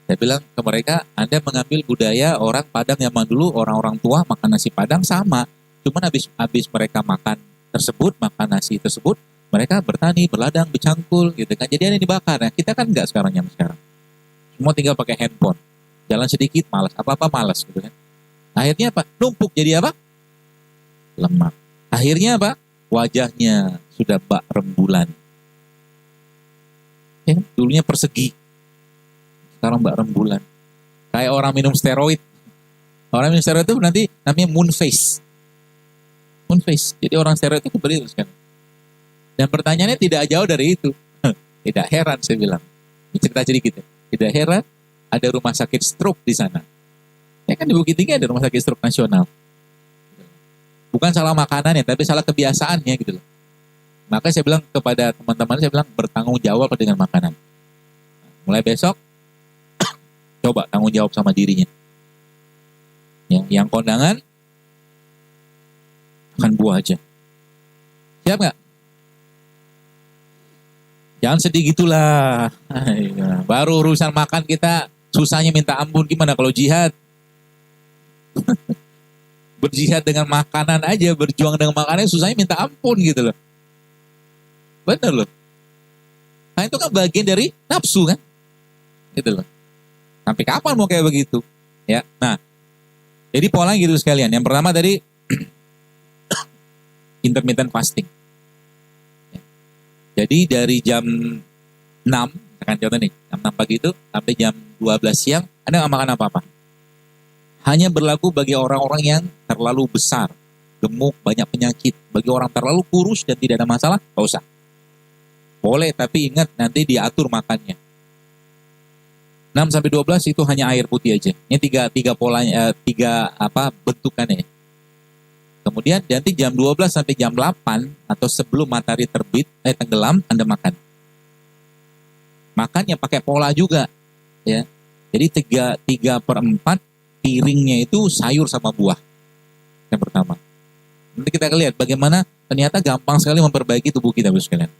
Saya bilang ke mereka, Anda mengambil budaya orang Padang zaman dulu, orang-orang tua makan nasi Padang sama. Cuman habis mereka makan tersebut, makan nasi tersebut, mereka bertani, berladang, bercangkul gitu kan. Jadi ada yang dibakar. Nah, kita kan enggak sekarang. Semua tinggal pakai handphone. Jalan sedikit malas, apa-apa malas gitu kan. Akhirnya apa? Numpuk jadi apa? Lemak. Akhirnya apa? Wajahnya sudah bak rembulan. Ya, dulunya persegi. Sekarang mbak rembulan. Kayak orang minum steroid. Orang minum steroid itu nanti namanya moon face. Moon face. Jadi orang steroid itu seperti itu kan. Dan pertanyaannya tidak jauh dari itu. Tidak heran saya bilang. Ini cerita sedikit ya. Tidak heran ada rumah sakit stroke di sana. Ya kan di Bukit Tinggi ada rumah sakit stroke nasional. Bukan salah makanannya, tapi salah kebiasaannya gitu loh. Maka saya bilang kepada teman-teman, saya bilang bertanggung jawab dengan makanan. Mulai besok, coba tanggung jawab sama dirinya. Ya, yang kondangan, makan buah aja. Siap nggak? Jangan sedih gitulah. Baru urusan makan kita susahnya minta ampun. Gimana kalau jihad? Berjihad dengan makanan aja, berjuang dengan makanan susahnya minta ampun gitu loh. Bener loh. Nah itu kan bagian dari nafsu kan? Gitu loh. Sampai kapan mau kayak begitu? Ya. Nah, jadi polanya gitu sekalian. Yang pertama tadi intermittent fasting. Ya. Jadi dari jam 6, misalkan contoh nih, jam 6 pagi itu sampai jam 12 siang, Anda nggak makan apa-apa. Hanya berlaku bagi orang-orang yang terlalu besar, gemuk, banyak penyakit. Bagi orang terlalu kurus dan tidak ada masalah, nggak usah. Boleh, tapi ingat nanti diatur makannya. 6 sampai 12 itu hanya air putih aja. Ini tiga polanya, bentukannya. Kemudian nanti jam 12 sampai jam 8 atau sebelum matahari tenggelam, Anda makan. Makannya pakai pola juga, ya. Jadi 3/4 piringnya itu sayur sama buah. Yang pertama. Nanti kita lihat bagaimana ternyata gampang sekali memperbaiki tubuh kita, Bapak sekalian.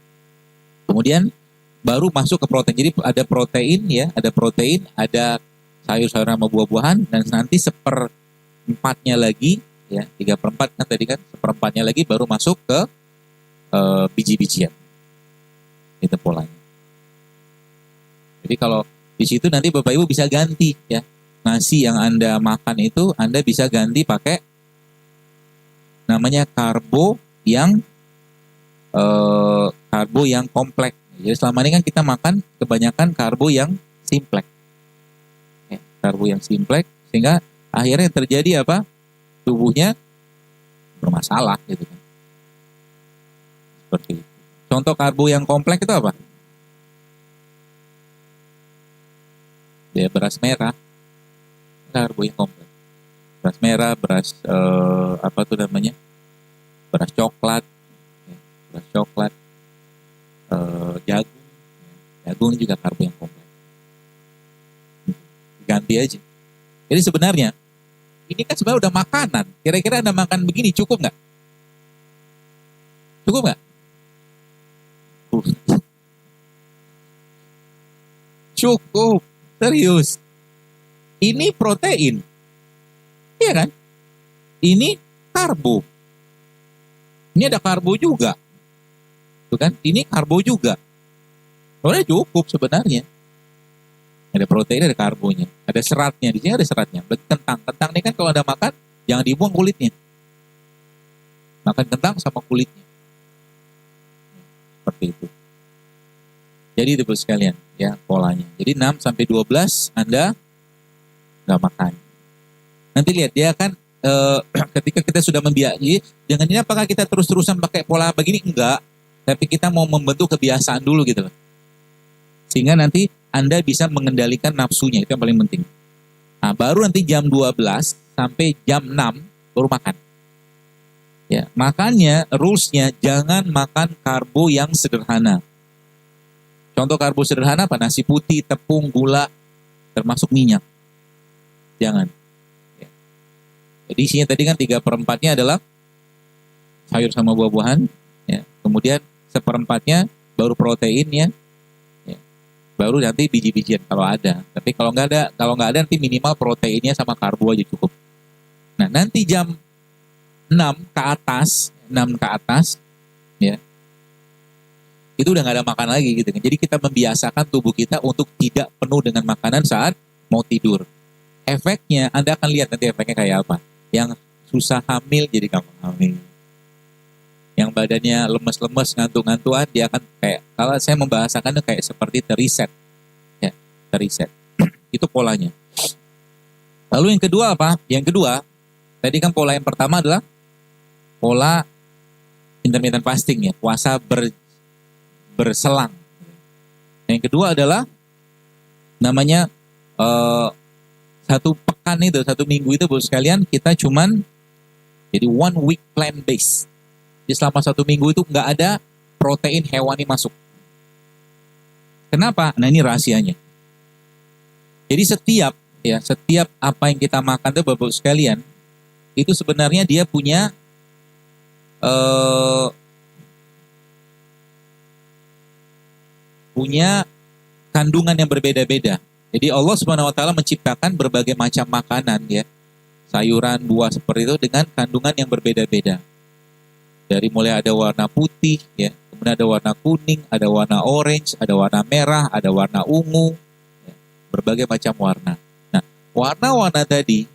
Kemudian baru masuk ke protein. Jadi ada protein, ya, ada sayur-sayur sama buah-buahan, dan nanti 1/4-nya lagi, ya, 3/4 kan tadi kan, 1/4-nya lagi baru masuk ke biji-bijian. Itu polanya. Jadi kalau di situ nanti Bapak Ibu bisa ganti, ya. Nasi yang Anda makan itu Anda bisa ganti pakai namanya karbo yang kompleks. Jadi selama ini kan kita makan kebanyakan karbo yang simpleks. Ya, karbo yang simpleks, sehingga akhirnya terjadi apa? Tubuhnya bermasalah gitu kan. Seperti itu. Contoh karbo yang kompleks itu apa? Ya, beras merah. Karbo yang kompleks. Beras merah, beras beras coklat, jagung. Jagung juga karbo yang kompleks. Ganti aja. Jadi sebenarnya ini kan sebenarnya udah makanan. Kira-kira Anda makan begini cukup nggak? Cukup nggak? Cukup, serius. Ini protein, iya kan? Ini karbo. Ini ada karbo juga, tuh kan? Ini karbo juga. Soalnya cukup sebenarnya. Ada protein, ada karbonya, ada seratnya. Di sini ada seratnya. Kentang ini kan kalau Anda makan, jangan dibuang kulitnya. Makan kentang sama kulitnya. Seperti itu. Jadi itu sekalian, ya, polanya. Jadi 6 sampai 12 Anda nggak makan. Nanti lihat dia kan ketika kita sudah membiayai, dengan ini apakah kita terus-terusan pakai pola begini? Enggak. Tapi kita mau membentuk kebiasaan dulu gitu loh. Sehingga nanti Anda bisa mengendalikan nafsunya, itu yang paling penting. Nah, baru nanti jam 12 sampai jam 6 baru makan. Ya, makanya rulesnya jangan makan karbo yang sederhana. Contoh karbo sederhana apa? Nasi putih, tepung, gula, termasuk minyak. Jangan. Ya. Jadi isinya tadi kan 3/4-nya adalah sayur sama buah-buahan. Ya. Kemudian 1/4-nya baru proteinnya. Ya. Baru nanti biji-bijian kalau ada. Tapi kalau nggak ada nanti minimal proteinnya sama karbo aja cukup. Nah nanti jam 6 ke atas, ya, itu udah nggak ada makan lagi gitu kan. Jadi kita membiasakan tubuh kita untuk tidak penuh dengan makanan saat mau tidur. Efeknya, Anda akan lihat nanti efeknya kayak apa. Yang susah hamil jadi gampang hamil. Yang badannya lemes-lemes, ngantuk-ngantuan, dia akan kayak, kalau saya membahasakan itu kayak seperti teriset. Ya, teriset. Itu polanya. Lalu yang kedua apa? Yang kedua, tadi kan pola yang pertama adalah pola intermittent fasting, ya, puasa berselang. Yang kedua adalah namanya satu minggu itu Bapak sekalian kita cuman jadi 1 week plant based. Jadi selama 1 minggu itu nggak ada protein hewani masuk. Kenapa? Nah ini rahasianya. Jadi setiap apa yang kita makan itu Bapak sekalian itu sebenarnya dia punya kandungan yang berbeda-beda. Jadi Allah Subhanahu wa taala menciptakan berbagai macam makanan, ya. Sayuran, buah seperti itu dengan kandungan yang berbeda-beda. Dari mulai ada warna putih, ya, kemudian ada warna kuning, ada warna orange, ada warna merah, ada warna ungu, ya, berbagai macam warna. Nah, warna-warna tadi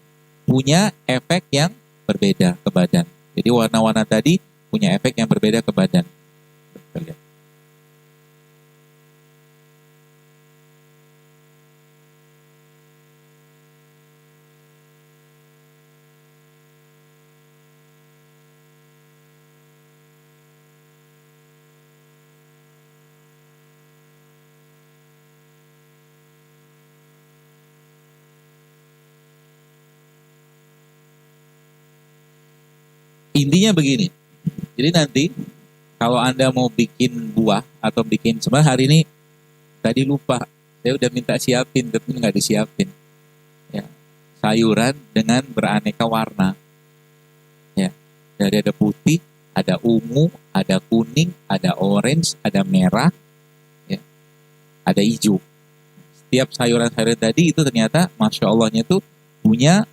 punya efek yang berbeda ke badan. Jadi warna-warna tadi punya efek yang berbeda ke badan. Intinya begini, jadi nanti kalau Anda mau bikin buah atau bikin, sebenarnya hari ini tadi lupa, saya udah minta siapin tapi nggak disiapin. Ya, sayuran dengan beraneka warna. Ya, dari ada putih, ada ungu, ada kuning, ada orange, ada merah, ya, ada hijau. Setiap sayuran-sayuran tadi itu ternyata, masya Allahnya itu punya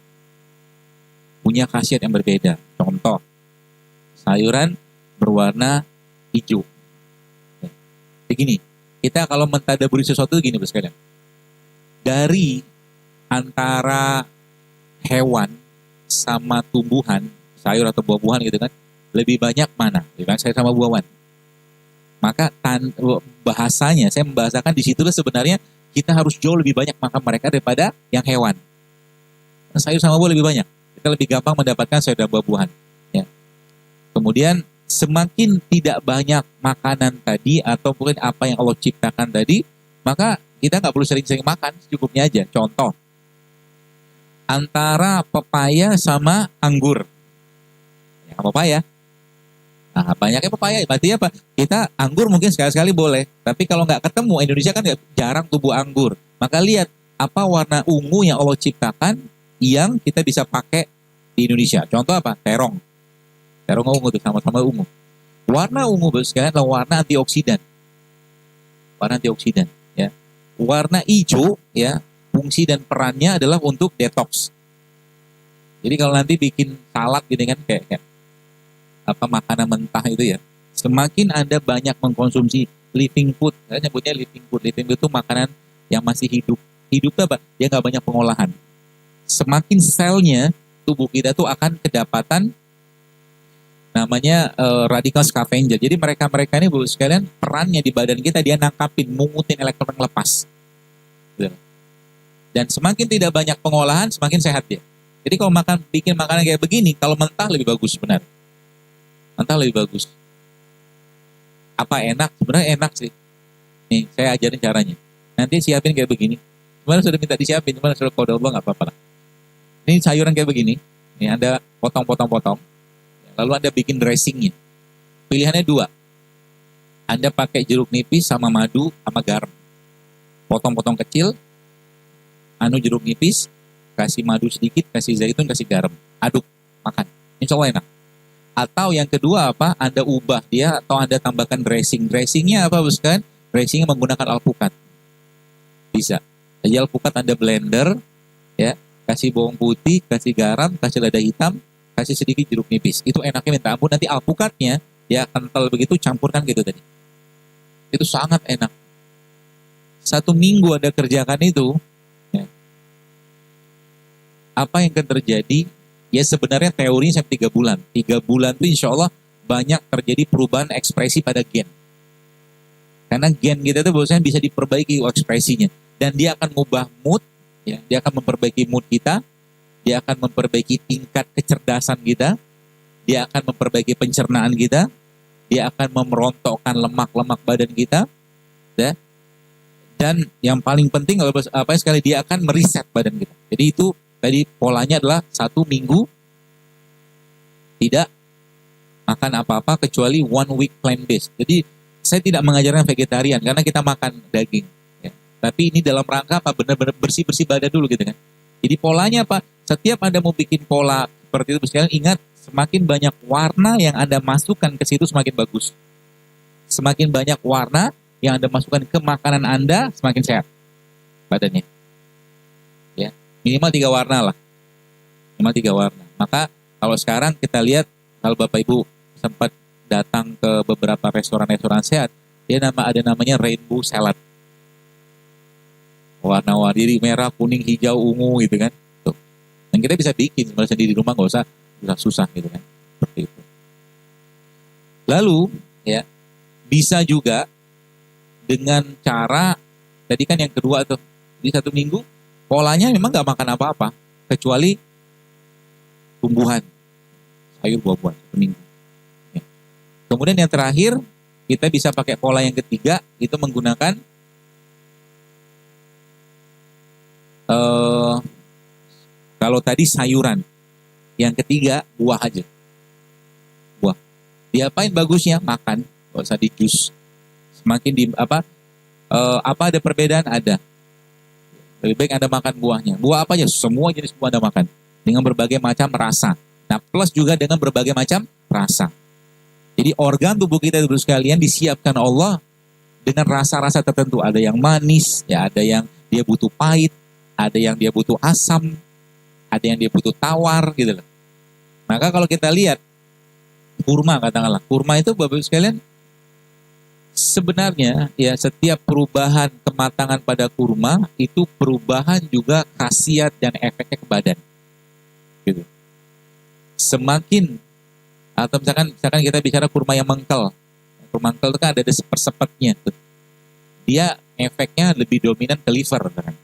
khasiat yang berbeda. Contoh, sayuran berwarna hijau. Begini, kita kalau mentadaburi sesuatu gini bos sekalian. Dari antara hewan sama tumbuhan, sayur atau buah-buahan gitu kan, lebih banyak mana? Lebih banyak sayur sama buah-buahan. Maka bahasanya, saya membahasakan di situ sebenarnya kita harus jauh lebih banyak makan mereka daripada yang hewan. Sayur sama buah lebih banyak. Kita lebih gampang mendapatkan sayur dan buah-buahan. Ya. Kemudian semakin tidak banyak makanan tadi atau mungkin apa yang Allah ciptakan tadi, maka kita nggak perlu sering-sering makan, secukupnya aja. Contoh, antara pepaya sama anggur. Ya, pepaya. Nah, banyaknya pepaya, berarti apa? Kita anggur mungkin sekali-sekali boleh, tapi kalau nggak ketemu, Indonesia kan jarang tumbuh anggur. Maka lihat apa warna ungu yang Allah ciptakan yang kita bisa pakai di Indonesia. Contoh apa? Terong. Terong ungu itu sama-sama ungu. Warna ungu sekalian adalah warna antioksidan. Warna antioksidan, ya. Warna hijau, ya, fungsi dan perannya adalah untuk detox. Jadi kalau nanti bikin salad gitu kan kayak apa makanan mentah itu ya, semakin Anda banyak mengkonsumsi living food, saya nyebutnya living food. Living food itu makanan yang masih hidup. Hidup apa? Dia nggak banyak pengolahan. Semakin selnya tubuh kita tuh akan kedapatan namanya radikal scavenger. Jadi mereka-mereka ini Bu sekalian perannya di badan kita dia nangkapin, mungutin elektron yang lepas. Dan semakin tidak banyak pengolahan, semakin sehat dia. Jadi kalau bikin makanan kayak begini, kalau mentah lebih bagus benar. Mentah lebih bagus. Apa enak? Sebenarnya enak sih. Nih, saya ajarin caranya. Nanti siapin kayak begini. Sebenarnya sudah minta disiapin, sebenarnya sudah kode Allah nggak apa-apa lah. Ini sayuran kayak begini. Ini Anda potong-potong-potong. Lalu Anda bikin dressingnya. Pilihannya dua. Anda pakai jeruk nipis sama madu sama garam. Potong-potong kecil. Jeruk nipis. Kasih madu sedikit, kasih zaitun, kasih garam. Aduk, makan. Insya Allah enak. Atau yang kedua apa? Anda ubah dia atau Anda tambahkan dressing. Dressingnya apa bos kan? Dressingnya menggunakan alpukat. Bisa. Jadi alpukat Anda blender, ya, kasih bawang putih, kasih garam, kasih lada hitam, kasih sedikit jeruk nipis. Itu enaknya minta ampun. Nanti alpukatnya ya kental begitu, campurkan gitu tadi. Itu sangat enak. 1 minggu Anda kerjakan itu, ya, apa yang akan terjadi? Ya sebenarnya teorinya sampai 3 bulan. 3 bulan itu insya Allah banyak terjadi perubahan ekspresi pada gen. Karena gen kita itu biasanya bisa diperbaiki ekspresinya. Dan dia akan mengubah mood, ya, dia akan memperbaiki mood kita, dia akan memperbaiki tingkat kecerdasan kita, dia akan memperbaiki pencernaan kita, dia akan memerontokkan lemak-lemak badan kita, ya. Dan yang paling penting apa sekali dia akan meriset badan kita. Jadi itu tadi polanya adalah 1 minggu tidak makan apa-apa kecuali 1 week plant-based. Jadi saya tidak mengajarkan vegetarian karena kita makan daging. Ya. Tapi ini dalam rangka apa? Benar-benar bersih-bersih badan dulu gitu kan. Jadi polanya apa? Setiap Anda mau bikin pola seperti itu, sekalian ingat semakin banyak warna yang Anda masukkan ke situ semakin bagus. Semakin banyak warna yang Anda masukkan ke makanan Anda semakin sehat badannya. Ya, minimal 3 warna lah. Minimal 3 warna. Maka kalau sekarang kita lihat kalau Bapak Ibu sempat datang ke beberapa restoran-restoran sehat, ada namanya rainbow salad. Warna-warni merah, kuning, hijau, ungu gitu kan. Tuh. Dan kita bisa bikin sebenarnya sendiri di rumah, nggak usah susah gitu kan. Seperti itu. Lalu ya bisa juga dengan cara tadi kan yang kedua tuh di 1 minggu polanya memang nggak makan apa-apa kecuali tumbuhan, sayur, buah-buahan 1 minggu. Ya. Kemudian yang terakhir kita bisa pakai pola yang ketiga itu menggunakan kalau tadi sayuran, yang ketiga buah aja. Buah. Diapain bagusnya? Makan, nggak usah di jus. Semakin di apa ada perbedaan? Ada. Lebih baik Anda makan buahnya. Buah apa aja? Semua jenis buah Anda makan dengan berbagai macam rasa. Nah, plus juga dengan berbagai macam rasa. Jadi organ tubuh kita itu sekalian disiapkan Allah dengan rasa-rasa tertentu. Ada yang manis, ya ada yang dia butuh pahit, ada yang dia butuh asam, ada yang dia butuh tawar gitu loh. Maka kalau kita lihat kurma katakanlah, kurma itu Bapak Ibu sekalian sebenarnya ya setiap perubahan kematangan pada kurma itu perubahan juga khasiat dan efeknya ke badan. Gitu. Semakin atau misalkan kita bicara kurma yang mengkel. Kurma mengkel itu kan ada sepet-sepetnya tuh. Dia efeknya lebih dominan ke liver kan.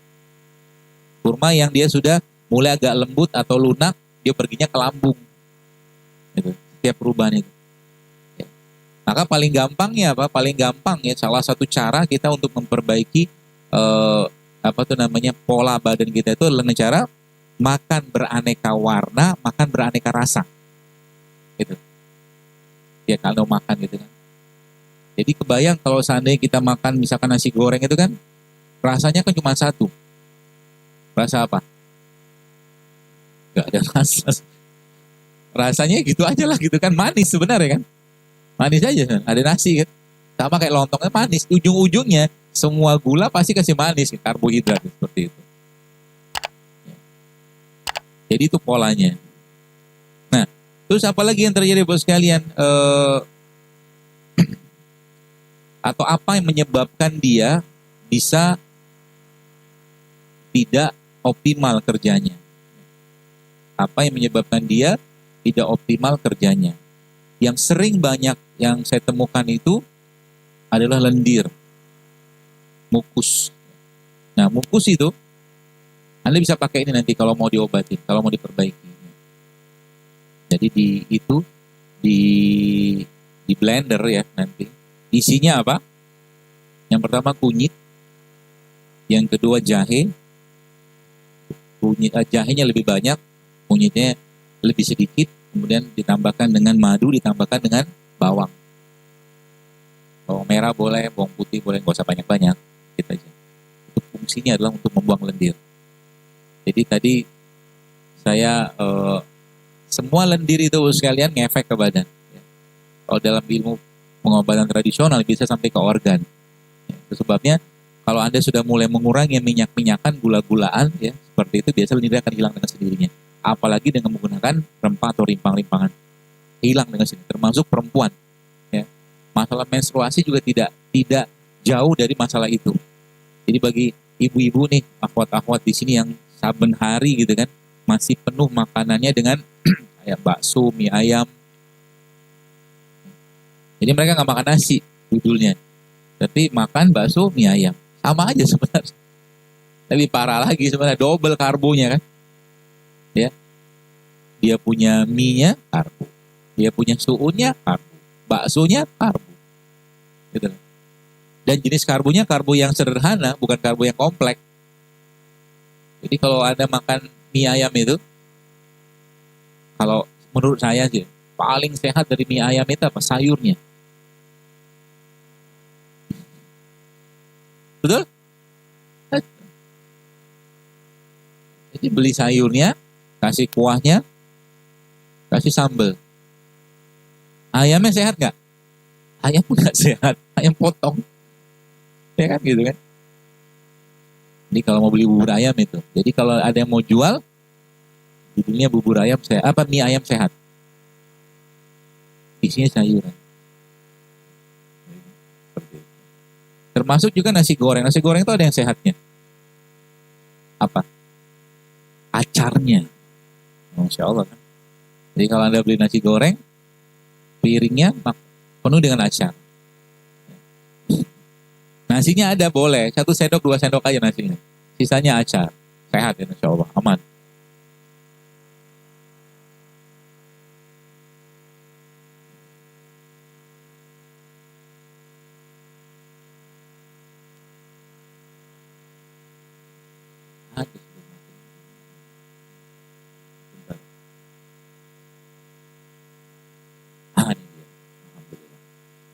Kurma yang dia sudah mulai agak lembut atau lunak, dia perginya ke lambung. Gitu. Setiap perubahan itu. Ya. Maka paling gampang ya apa? Paling gampang ya salah satu cara kita untuk memperbaiki pola badan kita itu dengan cara makan beraneka warna, makan beraneka rasa. Gitu. Ya kalau makan gitu kan. Jadi kebayang kalau seandainya kita makan misalkan nasi goreng itu kan rasanya kan cuma satu. Rasa apa? Gak ada rasa. Rasanya gitu aja lah gitu kan, manis sebenarnya kan. Manis aja kan, ada nasi kan. Sama kayak lontongnya manis, ujung-ujungnya semua gula pasti kasih manis, karbohidrat seperti itu. Jadi itu polanya. Nah, terus apa lagi yang terjadi bos sekalian? Atau apa yang menyebabkan dia bisa tidak optimal kerjanya? Apa yang menyebabkan dia tidak optimal kerjanya? Yang sering banyak yang saya temukan itu adalah lendir, mukus. Nah, mukus itu Anda bisa pakai ini nanti kalau mau diobatin, kalau mau diperbaiki. Jadi di blender ya nanti. Isinya apa? Yang pertama kunyit, yang kedua jahe. Jahenya lebih banyak, kunyitnya lebih sedikit, kemudian ditambahkan dengan madu, ditambahkan dengan bawang. Bawang merah boleh, bawang putih boleh, nggak usah banyak-banyak, gitu aja. Itu fungsinya adalah untuk membuang lendir. Jadi tadi saya semua lendir itu sekalian ngefek ke badan. Ya. Kalau dalam ilmu pengobatan tradisional bisa sampai ke organ. Ya. Itu sebabnya kalau Anda sudah mulai mengurangi minyak-minyakan, gula-gulaan, ya seperti itu biasa lendir akan hilang dengan sendirinya. Apalagi dengan menggunakan rempah atau rimpang-rimpangan, hilang dengan sendirinya. Termasuk perempuan. Ya. Masalah menstruasi juga tidak jauh dari masalah itu. Jadi bagi ibu-ibu nih, akhwat-akhwat di sini yang saben hari gitu kan masih penuh makanannya dengan kayak bakso, mie ayam. Jadi mereka nggak makan nasi judulnya, tapi makan bakso, mie ayam. Sama aja sebenarnya. Lebih parah lagi sebenarnya, double karbonya kan. Ya, dia punya mie-nya karbo, dia punya suunnya karbo, baksonya karbo, gitu. Dan jenis karbonya karbo yang sederhana, bukan karbo yang kompleks. Jadi kalau Anda makan mie ayam itu, kalau menurut saya sih, paling sehat dari mie ayam itu apa? Sayurnya. Betul? Jadi beli sayurnya, kasih kuahnya, kasih sambal. Ayamnya sehat nggak? Ayam nggak sehat, ayam potong. Ya kan gitu kan? Jadi kalau mau beli bubur ayam itu, jadi kalau ada yang mau jual, judulnya bubur ayam sehat, apa mie ayam sehat, isinya sayuran. Termasuk juga nasi goreng. Nasi goreng itu ada yang sehatnya. Apa? Acarnya. Masya Allah kan. Jadi kalau Anda beli nasi goreng, piringnya penuh dengan acar. Nasinya ada boleh, 1 sendok 2 sendok aja nasinya. Sisanya acar. Sehat ya insya Allah, aman.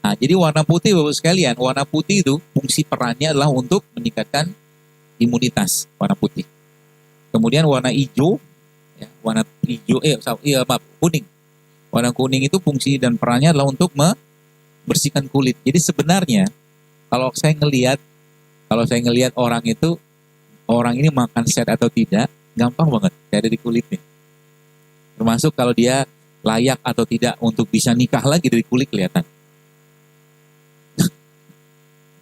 Nah, jadi warna putih Bapak sekalian, warna putih itu fungsi perannya adalah untuk meningkatkan imunitas, warna putih. Kemudian warna hijau, ya, warna hijau, maaf, kuning. Warna kuning itu fungsi dan perannya adalah untuk membersihkan kulit. Jadi sebenarnya kalau saya ngelihat orang itu, orang ini makan sehat atau tidak, gampang banget dari kulitnya. Termasuk kalau dia layak atau tidak untuk bisa nikah lagi dari kulit kelihatan.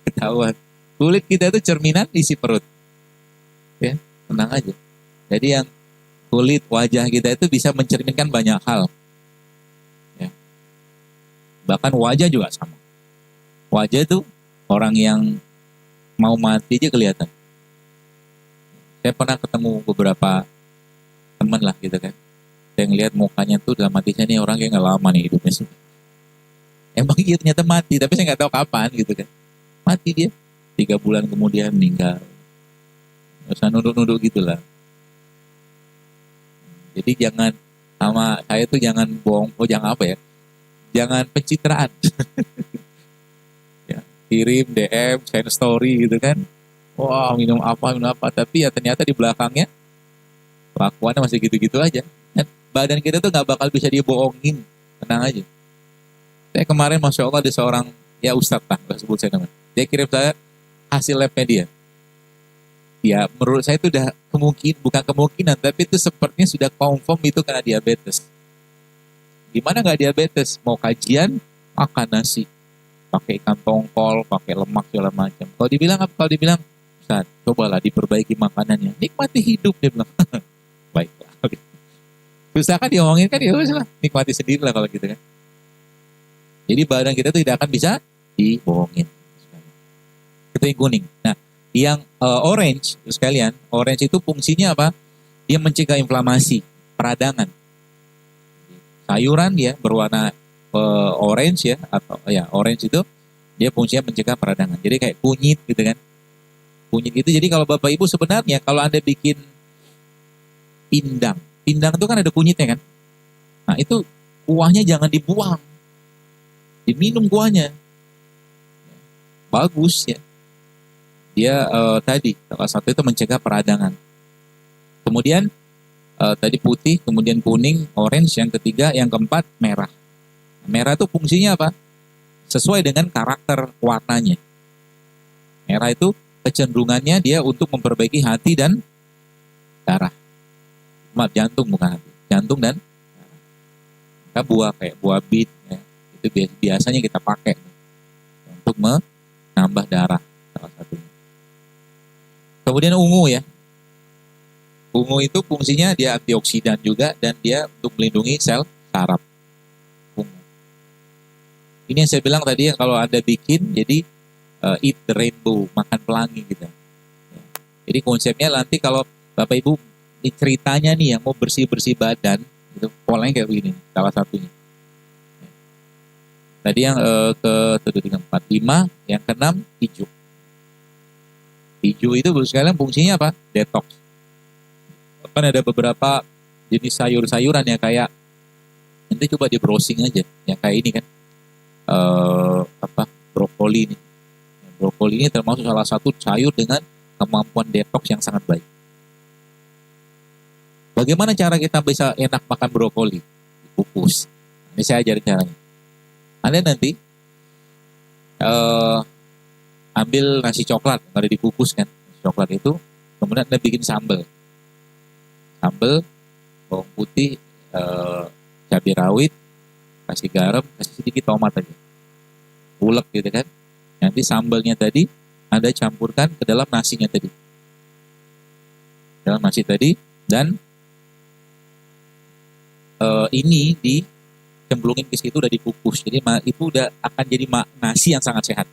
Ketahuan. Kulit kita itu cerminan isi perut. Ya, tenang aja. Jadi yang kulit wajah kita itu bisa mencerminkan banyak hal. Ya. Bahkan wajah juga sama. Wajah itu orang yang mau mati aja kelihatan. Saya pernah ketemu beberapa teman lah gitu kan. Saya ngeliat mukanya tuh dalam hati saya, nih orang kayak nggak lama nih hidupnya. Emang iya ternyata mati, tapi saya nggak tahu kapan gitu kan. Mati dia, 3 bulan kemudian meninggal. Nggak usah nunduk-nunduk gitulah. Jadi jangan sama saya tuh jangan bohong, jangan apa ya, jangan pencitraan. Ya, kirim DM, send story gitu kan. Wah minum apa, tapi ya ternyata di belakangnya kelakuannya masih gitu-gitu aja. Dan badan kita tuh nggak bakal bisa dibohongin, tenang aja. Saya kemarin Masya Allah ada seorang, ya Ustadz lah, nggak sebut saya namanya. Dia kirim saya hasil labnya dia. Ya menurut saya itu udah bukan kemungkinan, tapi itu sepertinya sudah confirm itu karena diabetes. Gimana nggak diabetes? Mau kajian, makan nasi. Pakai ikan tongkol, pakai lemak segala macam. Kalau dibilang apa? Kalau dibilang, Ustaz, cobalah diperbaiki makanannya. Nikmati hidup, dia bilang. Baiklah. Susah kan diomongin kan, ya usah nikmati sendiri lah kalau gitu kan. Jadi badan kita itu tidak akan bisa dibohongin. Itu yang kuning. Nah, yang orange, sekalian, orange itu fungsinya apa? Dia mencegah inflamasi, peradangan. Sayuran ya berwarna orange ya, atau ya orange itu dia fungsinya mencegah peradangan. Jadi kayak kunyit gitu kan. Kunyit itu jadi kalau Bapak Ibu sebenarnya kalau Anda bikin pindang itu kan ada kunyitnya kan. Nah, itu kuahnya jangan dibuang. Diminum kuahnya. Bagus ya. Dia tadi salah satu itu mencegah peradangan. Kemudian tadi putih, kemudian kuning, orange, yang ketiga, yang keempat merah. Merah itu fungsinya apa? Sesuai dengan karakter warnanya. Merah itu kecenderungannya dia untuk memperbaiki hati dan darah. Maaf, jantung bukan hati. Jantung dan darah. Maka buah kayak buah bit ya, itu biasanya kita pakai untuk menambah darah salah satunya. Kemudian ungu ya. Ungu itu fungsinya dia antioksidan juga dan dia untuk melindungi sel saraf. Ungu. Ini yang saya bilang tadi yang kalau Anda bikin jadi eat the rainbow, makan pelangi gitu. Jadi konsepnya nanti kalau Bapak Ibu ini ceritanya nih yang mau bersih-bersih badan, itu polanya kayak begini, salah satunya. Tadi yang ke-3, 4, 5, yang ke-6 hijau. Hijau itu sekalian fungsinya apa? Detox. Kan ada beberapa jenis sayur-sayuran ya kayak nanti coba di browsing aja, yang kayak ini kan brokoli ini. Brokoli ini termasuk salah satu sayur dengan kemampuan detox yang sangat baik. Bagaimana cara kita bisa enak makan brokoli? Dikukus. Ini saya ajarin caranya. Anda nanti ambil nasi coklat, ada dikukus kan, nasi coklat itu, kemudian Anda bikin sambal, bawang putih, cabai rawit, kasih garam, kasih sedikit tomat aja, ulek gitu kan. Nanti sambalnya tadi Anda campurkan ke dalam nasinya tadi, dan ini cemplungin ke situ udah dikukus. Jadi itu udah akan jadi nasi yang sangat sehat.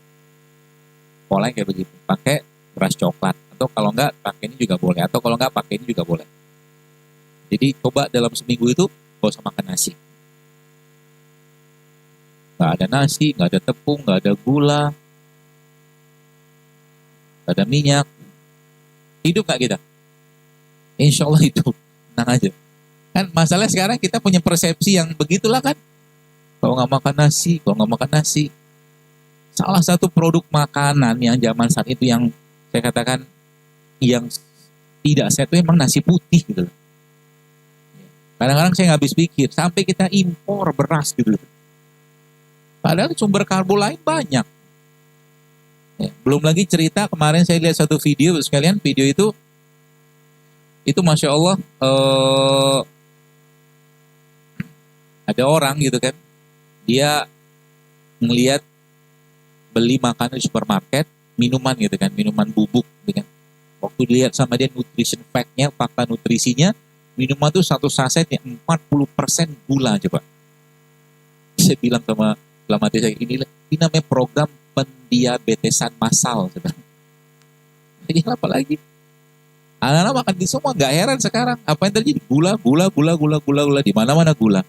Polanya kayak begitu. Pakai beras coklat. Atau kalau enggak, pakai ini juga boleh. Atau kalau enggak, pakai ini juga boleh. Jadi coba dalam seminggu itu gak usah makan nasi. Gak ada nasi, gak ada tepung, gak ada gula, gak ada minyak. Hidup gak kita? Insya Allah hidup. Tenang aja. Kan masalah sekarang kita punya persepsi yang begitulah kan. Kalau nggak makan nasi, salah satu produk makanan yang zaman saat itu yang saya katakan yang tidak sehat itu emang nasi putih gitu. Kadang-kadang saya nggak habis pikir, sampai kita impor beras gitu. Padahal sumber karbo lain banyak. Ya, belum lagi cerita kemarin saya lihat satu video sekalian, video itu Masya Allah ada orang gitu kan, dia ngelihat beli makanan di supermarket, minuman gitu kan, minuman bubuk gitu kan. Waktu dilihat sama dia nutrition fact-nya, fakta nutrisinya, minuman itu satu saset yang 40% gula coba. Saya bilang sama hati saya, ini namanya program pendiabetesan massal. Jadi apa lagi? Anak-anak makan di semua, nggak heran sekarang. Apa yang terjadi? Gula. Di mana-mana gula.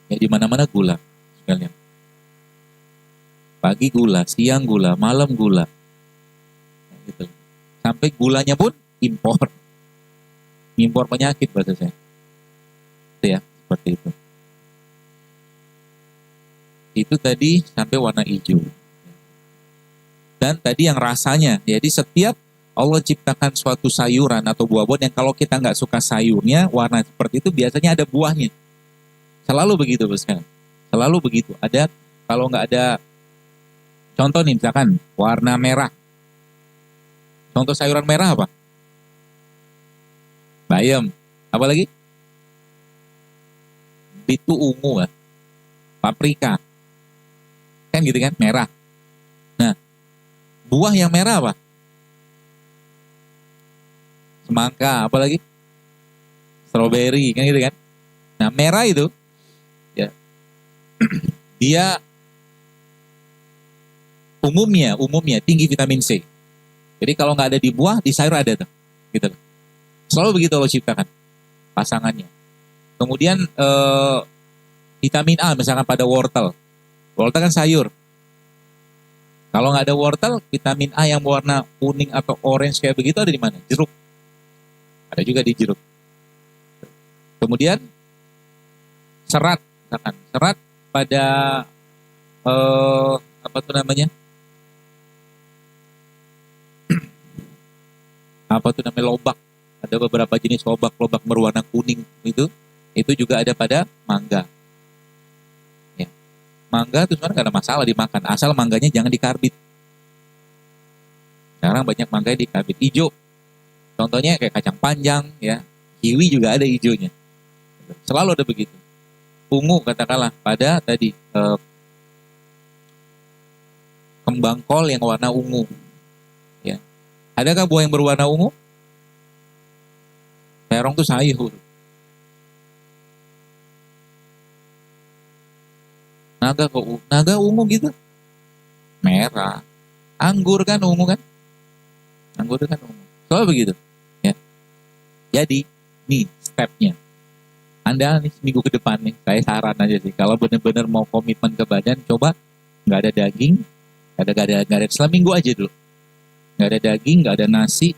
Ya di mana-mana gula. Sekalian. Pagi gula, siang gula, malam gula. Nah, gitu. Sampai gulanya pun impor. Impor penyakit bahasa saya. Itu ya, seperti itu. Itu tadi sampai warna hijau. Dan tadi yang rasanya, jadi setiap Allah ciptakan suatu sayuran atau buah-buahan yang kalau kita nggak suka sayurnya, warna seperti itu biasanya ada buahnya. Selalu begitu, bos kan? Selalu begitu. Ada, kalau nggak ada, contoh nih misalkan warna merah. Contoh sayuran merah apa? Bayam. Apa lagi? Itu ungu kan? Paprika. Kan gitu kan? Merah. Nah, buah yang merah apa? Semangka. Apa lagi? Strawberry. Kan gitu kan? Nah, merah itu ya, dia umumnya tinggi vitamin C. Jadi kalau nggak ada di buah, di sayur ada tuh. Gitu. Selalu begitu Allah ciptakan pasangannya. Kemudian vitamin A misalkan pada wortel. Wortel kan sayur. Kalau nggak ada wortel, vitamin A yang warna kuning atau orange kayak begitu ada di mana? Jeruk. Ada juga di jeruk. Kemudian serat, misalkan serat pada apa tuh namanya? Apa tuh namanya, lobak. Ada beberapa jenis lobak berwarna kuning itu juga ada pada mangga. Ya. Mangga itu sebenarnya nggak ada masalah dimakan, asal mangganya jangan dikarbit. Sekarang banyak mangga dikarbit hijau. Contohnya kayak kacang panjang, ya, kiwi juga ada hijaunya. Selalu ada begitu. Ungu katakanlah pada tadi kembang kol yang warna ungu. Ya. Adakah buah yang berwarna ungu? Terong itu sayur. Naga ungu gitu. Merah. Anggur kan ungu kan? Anggur kan ungu. Soalnya begitu. Ya. Jadi, nih stepnya. Anda nih seminggu ke depan nih, saya saran aja sih. Kalau benar-benar mau komitmen ke badan, coba nggak ada daging, nggak ada seminggu aja dulu. Nggak ada daging, nggak ada nasi.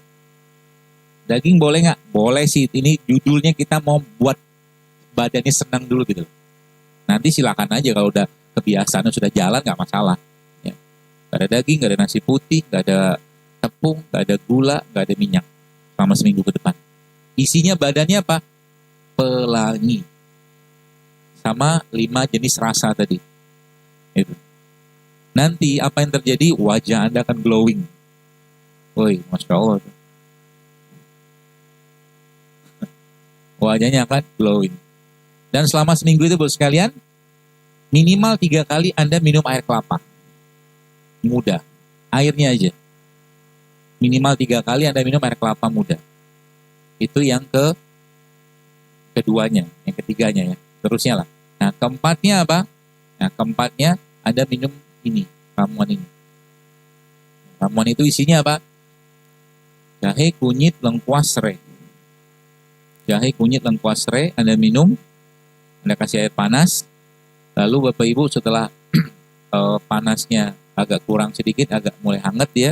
Daging boleh nggak? Boleh sih. Ini judulnya kita mau buat badannya senang dulu gitu. Nanti silakan aja kalau udah kebiasaan sudah jalan nggak masalah. Ya. Nggak ada daging, nggak ada nasi putih, nggak ada tepung, nggak ada gula, nggak ada minyak selama seminggu ke depan. Isinya badannya apa? Pelangi. Sama 5 jenis rasa tadi. Itu. Nanti apa yang terjadi? Wajah Anda akan glowing. Woi, Masya Allah. Wajahnya akan glowing. Dan selama seminggu itu, bos sekalian, minimal 3 kali Anda minum air kelapa muda. Airnya aja. Minimal 3 kali Anda minum air kelapa muda. Itu yang keduanya, yang ketiganya ya. Terusnya lah. Nah, keempatnya apa? Nah, keempatnya Anda minum ini, ramuan ini. Ramuan itu isinya apa? Jahe, kunyit, lengkuas, serai. Jahe, kunyit, lengkuas, serai, Anda minum, Anda kasih air panas, lalu Bapak Ibu setelah panasnya agak kurang sedikit, agak mulai hangat ya,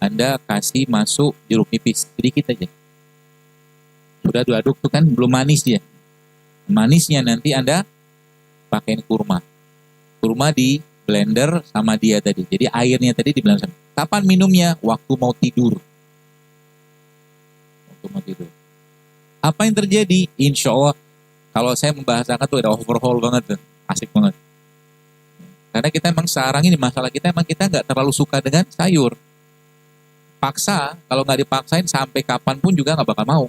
Anda kasih masuk jeruk nipis, sedikit aja. Sudah diaduk tuh kan, belum manis dia. Manisnya nanti Anda pakai kurma. Kurma di blender sama dia tadi. Jadi airnya tadi di blender. Kapan minumnya? Waktu mau tidur. Waktu mau tidur. Apa yang terjadi? Insya Allah, kalau saya membahasakan tuh ada overhaul banget tuh. Asik banget. Karena kita emang sekarang ini, masalah kita emang kita nggak terlalu suka dengan sayur. Paksa, kalau nggak dipaksain sampai kapanpun juga nggak bakal mau.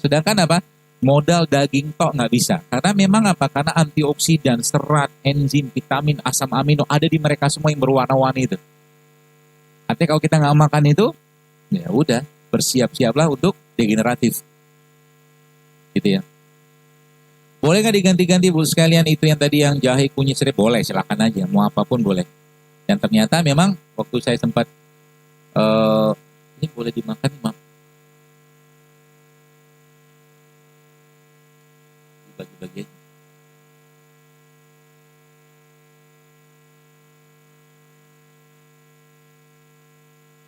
Sedangkan apa? Modal daging tok nggak bisa. Karena memang apa? Karena antioksidan, serat, enzim, vitamin, asam amino ada di mereka semua yang berwarna-warni itu. Artinya kalau kita nggak makan itu, ya udah bersiap-siaplah untuk degeneratif. Gitu ya. Boleh nggak diganti-ganti Bu sekalian itu yang tadi yang jahe, kunyit, serai? Boleh, silakan aja. Mau apapun boleh. Dan ternyata memang waktu saya sempat ini boleh dimakan, Mak. Bagi-bagi aja.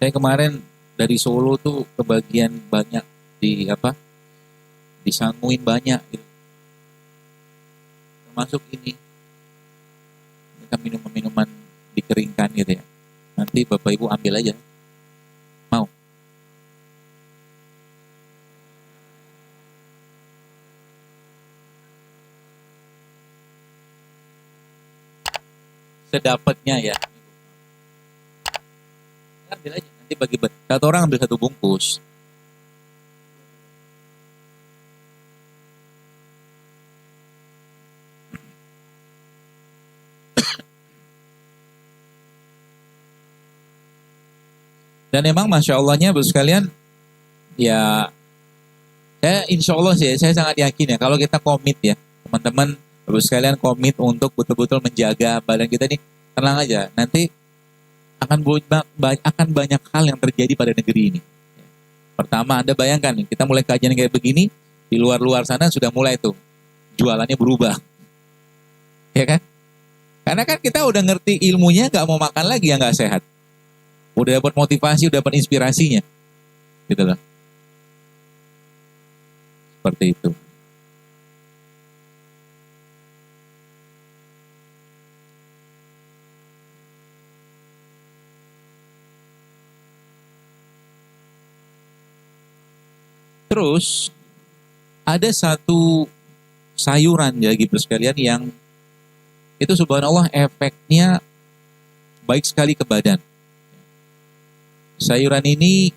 Saya kemarin dari Solo tuh kebagian banyak di apa? Disanguin banyak gitu. Termasuk ini minuman-minuman dikeringkan gitu ya. Nanti Bapak Ibu ambil aja. Mau? Sedapatnya ya. Ambil aja, nanti bagi satu orang ambil satu bungkus. Dan emang Masya Allahnya Bu sekalian, ya saya insya Allah sih, saya sangat yakin ya, kalau kita komit ya, teman-teman Bu sekalian komit untuk betul-betul menjaga badan kita nih, tenang aja, nanti akan banyak hal yang terjadi pada negeri ini. Pertama, Anda bayangkan nih, kita mulai kajian kayak begini, di luar-luar sana sudah mulai tuh, jualannya berubah. Ya kan? Karena kan kita udah ngerti ilmunya, nggak mau makan lagi yang nggak sehat. Udah dapat motivasi, udah dapat inspirasinya. Gitu loh. Seperti itu. Terus ada satu sayuran ya gitu sekalian yang itu subhanallah efeknya baik sekali ke badan. Sayuran ini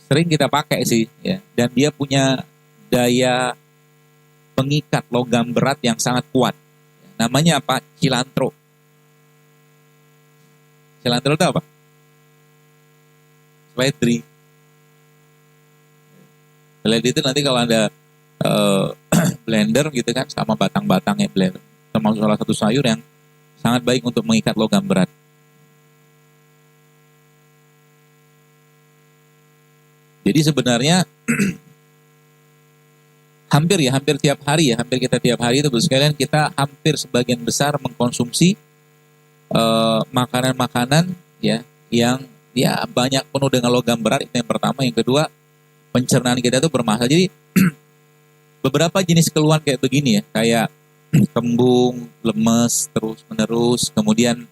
sering kita pakai sih ya, dan dia punya daya pengikat logam berat yang sangat kuat. Namanya apa? Cilantro. Cilantro itu apa? Seledri. Seledri itu nanti kalau Anda blender gitu kan sama batang-batangnya blender, termasuk salah satu sayur yang sangat baik untuk mengikat logam berat. Jadi sebenarnya hampir tiap hari ya, hampir kita tiap hari itu sekalian kita hampir sebagian besar mengkonsumsi makanan-makanan ya yang ya banyak penuh dengan logam berat, itu yang pertama. Yang kedua, pencernaan kita itu bermasalah. Jadi beberapa jenis keluhan kayak begini ya, kayak kembung, lemes terus menerus, kemudian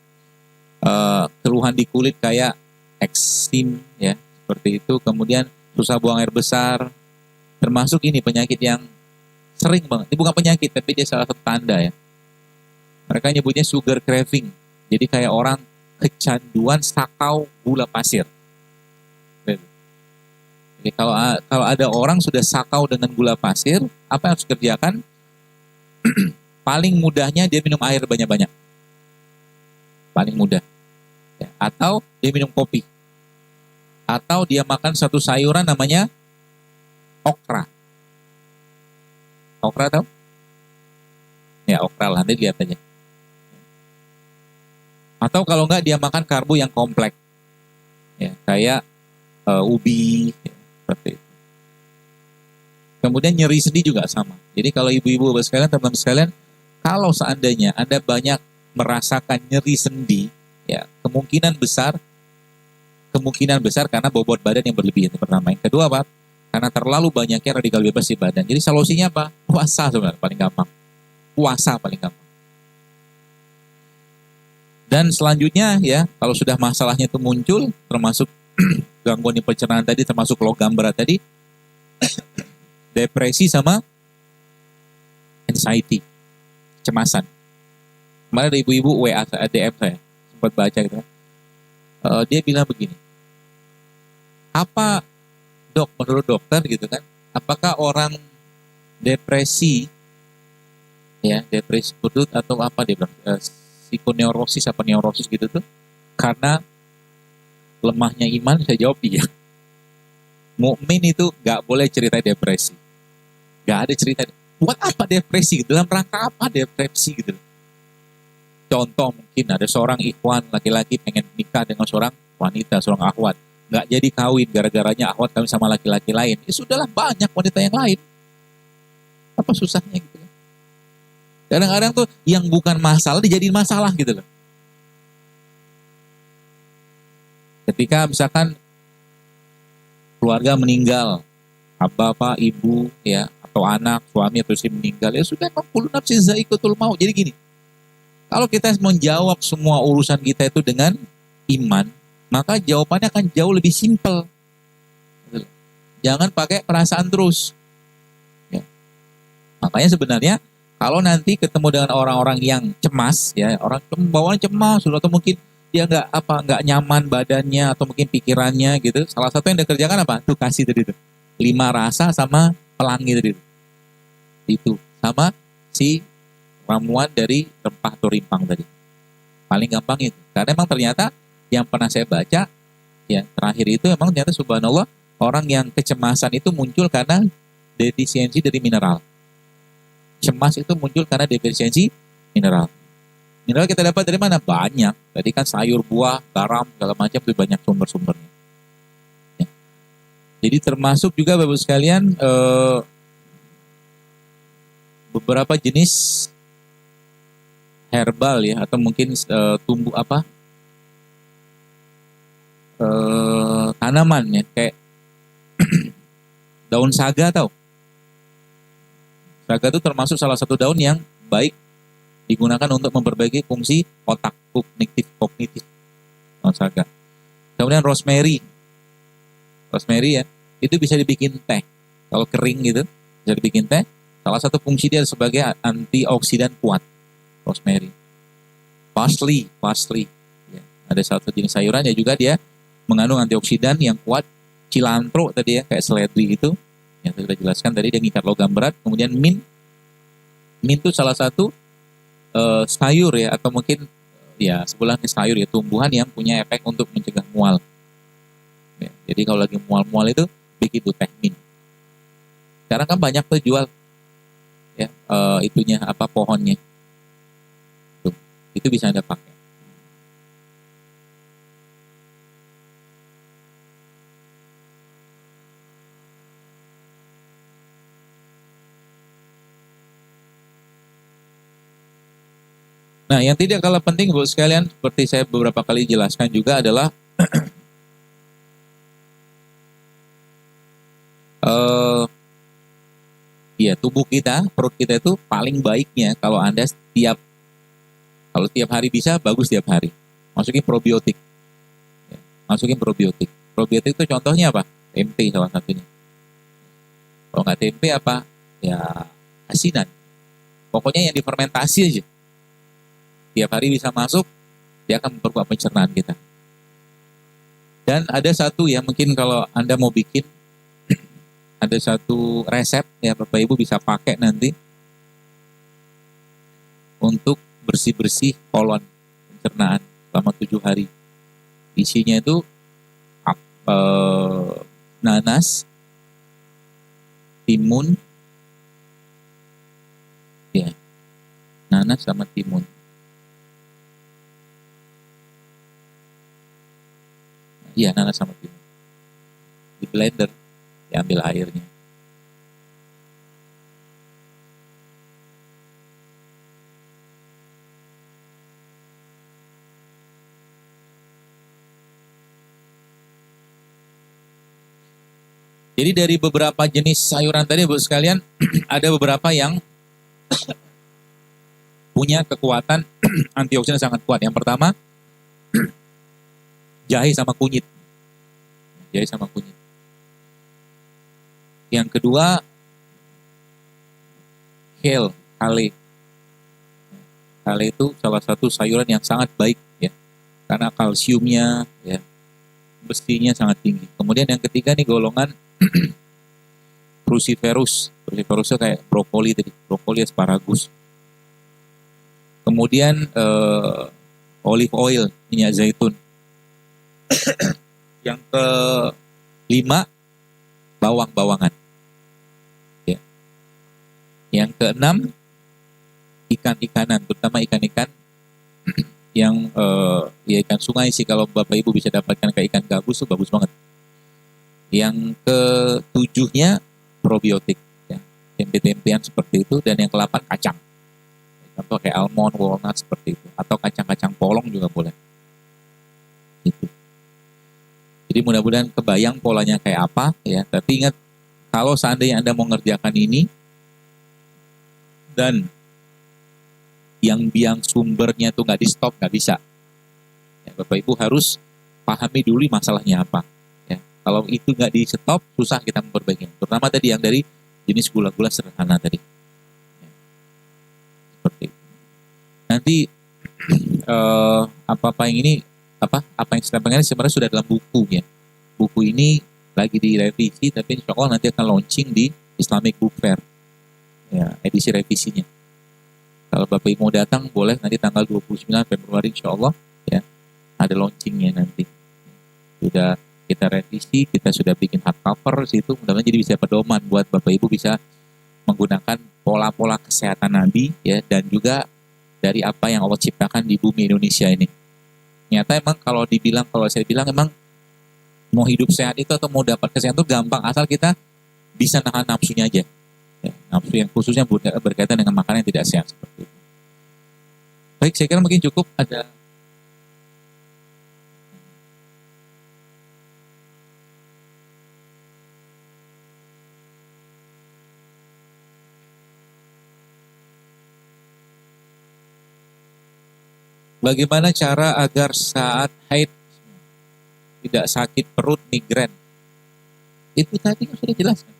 keluhan di kulit kayak eksim ya, seperti itu, kemudian susah buang air besar, termasuk ini penyakit yang sering banget. Ini bukan penyakit tapi dia salah satu tanda ya. Mereka nyebutnya sugar craving. Jadi kayak orang kecanduan sakau gula pasir. Jadi kalau ada orang sudah sakau dengan gula pasir, apa yang harus dikerjakan? Paling mudahnya dia minum air banyak-banyak. Paling mudah. Ya. Atau dia minum kopi. Atau dia makan satu sayuran namanya okra. Okra tahu? Ya okra lah, nanti lihat aja. Atau kalau enggak dia makan karbo yang kompleks, ya kayak ubi, ya, seperti itu. Kemudian nyeri sendi juga sama. Jadi kalau ibu-ibu sekalian, teman-teman sekalian, kalau seandainya Anda banyak merasakan nyeri sendi, ya kemungkinan besar karena bobot badan yang berlebih, itu pertama. Yang kedua apa? Karena terlalu banyaknya radikal bebas di badan. Jadi solusinya apa? Puasa sebenarnya paling gampang. Puasa paling gampang. Dan selanjutnya ya, kalau sudah masalahnya itu muncul, termasuk gangguan di pencernaan tadi, termasuk logam berat tadi, depresi sama anxiety, kecemasan. Kemarin ada ibu-ibu WA DM saya, sempat baca gitu. Dia bilang begini, apa dok, menurut dokter gitu kan, apakah orang depresi, ya depresi perut atau apa dia bilang, psikoneurosis apa neurosis gitu tuh, karena lemahnya iman? Saya jawab iya. Mukmin itu gak boleh cerita depresi, gak ada cerita. Buat apa depresi? Dalam rangka apa depresi gitu? Contoh mungkin ada seorang ikhwan laki-laki pengen nikah dengan seorang wanita, seorang akhwat, nggak jadi kawin gara-garanya akhwat kawin sama laki-laki lain. Ya sudahlah, banyak wanita yang lain. Apa susahnya gitu? Kadang-kadang tuh yang bukan masalah dijadiin masalah gitu loh. Ketika misalkan keluarga meninggal, bapak, ibu, ya atau anak, suami atau istri meninggal, ya sudah, kullu nafsin za'iqatul maut. Jadi gini, kalau kita menjawab semua urusan kita itu dengan iman, maka jawabannya akan jauh lebih simpel. Jangan pakai perasaan terus. Ya. Makanya sebenarnya kalau nanti ketemu dengan orang-orang yang cemas, ya orang bawaan cemas, atau mungkin dia nggak nyaman badannya atau mungkin pikirannya gitu. Salah satu yang dikerjakan apa? Tuh kasih tadi itu 5 rasa sama pelangi tadi itu sama si ramuan dari rempah atau rimpang tadi. Paling gampang itu. Karena emang ternyata yang pernah saya baca, ya terakhir itu emang ternyata subhanallah, orang yang kecemasan itu muncul karena defisiensi dari mineral. Cemas itu muncul karena defisiensi mineral. Mineral kita dapat dari mana? Banyak. Tadi kan sayur, buah, garam, segala macam itu banyak sumber-sumbernya. Ya. Jadi termasuk juga Bapak sekalian beberapa jenis herbal ya, atau mungkin tumbuh apa tanaman ya, kayak daun saga tahu. Saga itu termasuk salah satu daun yang baik digunakan untuk memperbaiki fungsi otak kognitif daun saga. Kemudian rosemary ya, itu bisa dibikin teh. Kalau kering gitu bisa dibikin teh. Salah satu fungsi dia sebagai antioksidan kuat, rosemary. Parsley ya. Ada satu jenis sayuran ya juga dia mengandung antioksidan yang kuat. Cilantro tadi ya, kayak seledri itu yang sudah jelaskan tadi, dia mengikat logam berat. Kemudian mint itu salah satu sayur ya, atau mungkin ya sebelahnya sayur ya, tumbuhan yang punya efek untuk mencegah mual ya. Jadi kalau lagi mual-mual itu begitu teh mint. Sekarang kan banyak tuh jual ya itunya apa, pohonnya tuh, itu bisa Anda pakai. Nah, yang tidak kalah penting buat sekalian, seperti saya beberapa kali jelaskan juga adalah ya tubuh kita, perut kita itu paling baiknya kalau Anda tiap hari bisa, bagus tiap hari. Masukin probiotik. Ya, masukin probiotik. Probiotik itu contohnya apa? Tempe salah satunya. Kalau nggak tempe apa? Ya asinan. Pokoknya yang difermentasi aja. Tiap hari bisa masuk, dia akan memperkuat pencernaan kita. Dan ada satu ya, mungkin kalau Anda mau bikin, ada satu resep ya Bapak Ibu bisa pakai nanti untuk bersih-bersih kolon pencernaan selama 7 hari. Isinya itu nanas, timun, nanas sama timun. Iya, nanas sama timun. Di blender, diambil airnya. Jadi dari beberapa jenis sayuran tadi, Bapak sekalian, ada beberapa yang punya kekuatan antioksidan sangat kuat. Yang pertama, jahe sama kunyit. Jahe sama kunyit. Yang kedua, kale. Kale itu salah satu sayuran yang sangat baik ya, karena kalsiumnya ya, besinya sangat tinggi. Kemudian yang ketiga nih golongan cruciferous. Cruciferous kayak brokoli tadi, brokoli, asparagus. Kemudian olive oil, minyak zaitun. Yang kelima, bawang-bawangan. Ya. Yang keenam, ikan-ikanan, terutama ikan-ikan yang ya ikan sungai sih, kalau Bapak Ibu bisa dapatkan kayak ikan gabus tuh bagus banget. Yang ketujuhnya probiotik, ya, tempe-tempean seperti itu, dan yang ke-8 kacang. Contoh kayak almond, walnut seperti itu, atau kacang-kacang polong juga boleh. Gitu. Jadi mudah-mudahan kebayang polanya kayak apa ya. Tapi ingat, kalau seandainya Anda mau ngerjakan ini dan yang biang sumbernya tuh nggak di stop, nggak bisa. Ya, Bapak Ibu harus pahami dulu masalahnya apa. Ya, kalau itu nggak di stop, susah kita memperbaikinya. Terutama tadi yang dari jenis gula-gula sederhana tadi. Ya, seperti itu. Nanti apa yang ini apa yang saya pengen sebenarnya sudah dalam buku ya. Buku ini lagi direvisi, tapi insya Allah nanti akan launching di Islamic Book Fair. Ya, edisi revisinya. Kalau Bapak Ibu mau datang, boleh nanti tanggal 29 Februari insya Allah ya, ada launchingnya nanti. Sudah kita revisi, kita sudah bikin hardcover situ, mudah-mudahan jadi bisa pedoman buat Bapak Ibu bisa menggunakan pola-pola kesehatan Nabi ya, dan juga dari apa yang Allah ciptakan di bumi Indonesia ini. Nyata emang kalau saya bilang emang mau hidup sehat itu atau mau dapat kesehatan itu gampang, asal kita bisa nahan nafsunya aja. Ya, nafsu yang khususnya berkaitan dengan makanan yang tidak sehat seperti itu. Baik, saya kira mungkin cukup. Ada bagaimana cara agar saat haid tidak sakit perut, migrain? Itu tadi sudah jelaskan.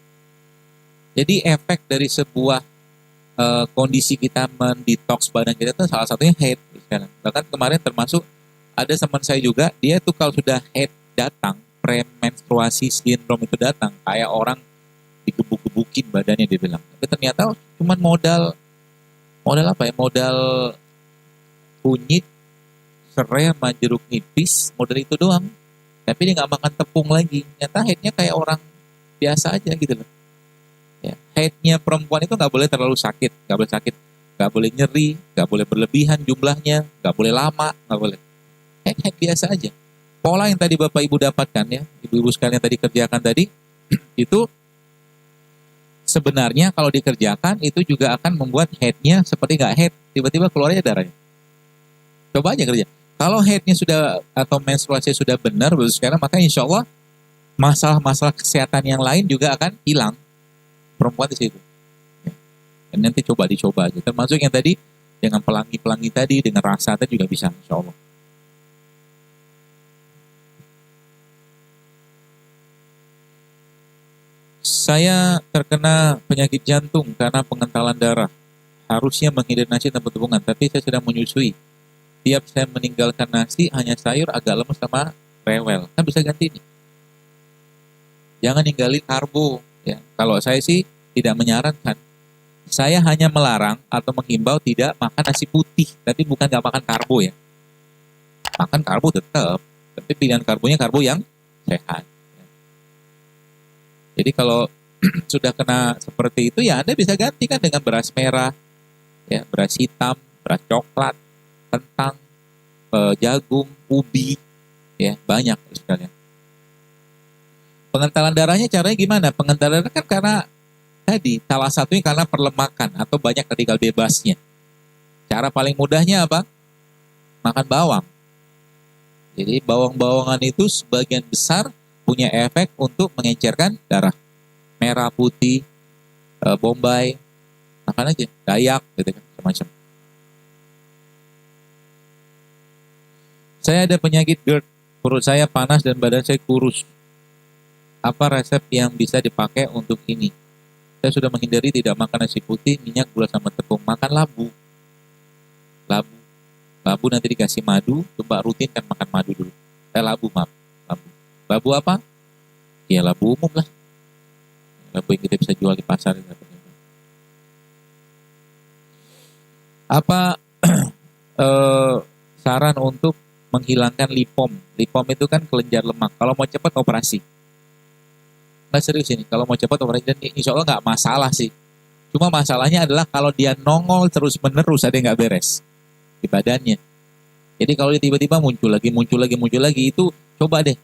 Jadi efek dari sebuah kondisi kita mendetoks badan kita itu salah satunya haid. Bahkan kemarin termasuk ada teman saya juga, dia tuh kalau sudah haid datang, premenstruasi sindrom itu datang, kayak orang digebuk-gebukin badannya, dia bilang. Tapi ternyata cuma modal apa ya? Modal kunyit, serai, sama jeruk nipis, modal itu doang. Tapi dia nggak makan tepung lagi. Ternyata haidnya kayak orang biasa aja gitu loh. Ya, haidnya perempuan itu nggak boleh terlalu sakit, nggak boleh nyeri, nggak boleh berlebihan jumlahnya, nggak boleh lama, nggak boleh. Haid biasa aja. Pola yang tadi Bapak Ibu dapatkan ya, Ibu-ibu sekalian tadi kerjakan tadi, itu sebenarnya kalau dikerjakan itu juga akan membuat haidnya seperti nggak haid, tiba-tiba keluarnya darahnya. Coba aja kerja. Kalau haidnya sudah atau menstruasi sudah benar, Ibu sekalian, maka insya Allah masalah-masalah kesehatan yang lain juga akan hilang. Perempuan di situ. Dan nanti dicoba aja. Termasuk yang tadi dengan pelangi-pelangi tadi, dengan rasa tadi juga bisa, insya Allah. Saya terkena penyakit jantung karena pengentalan darah. Harusnya menghindari nasi dan tepung-tepungan, tapi saya sedang menyusui. Tiap saya meninggalkan nasi, hanya sayur, agak lemes sama rewel. Kan bisa ganti nih. Jangan ninggalin karbo. Ya, kalau saya sih tidak menyarankan. Saya hanya melarang atau menghimbau tidak makan nasi putih, tapi bukan nggak makan karbo ya. Makan karbo tetap, tapi pilihan karbonya karbo yang sehat. Jadi kalau sudah kena seperti itu ya Anda bisa gantikan dengan beras merah, ya, beras hitam, beras coklat, kentang, jagung, ubi, ya banyak sekalian. Pengentalan darahnya caranya gimana? Pengentalan darah kan karena tadi salah satunya karena perlemakan atau banyak radikal bebasnya. Cara paling mudahnya apa? Makan bawang. Jadi bawang-bawangan itu sebagian besar punya efek untuk mengencerkan darah. Merah, putih, bombay, makan aja, dayak, gitu kan, semacam. Saya ada penyakit GERD, perut saya panas dan badan saya kurus. Apa resep yang bisa dipakai untuk ini? Saya sudah menghindari tidak makan nasi putih, minyak, gula sama tepung. Makan labu. Labu nanti dikasih madu, coba rutin kan makan madu dulu. Labu, maaf. Labu apa? Ya labu umum lah. Labu yang kita bisa jual di pasar. Apa saran untuk menghilangkan lipom? Lipom itu kan kelenjar lemak. Kalau mau cepat operasi. Nggak serius ini. Kalau mau cepat operasi, dan insya Allah nggak masalah sih. Cuma masalahnya adalah kalau dia nongol terus menerus, ada yang nggak beres di badannya. Jadi kalau dia tiba-tiba muncul lagi, itu coba deh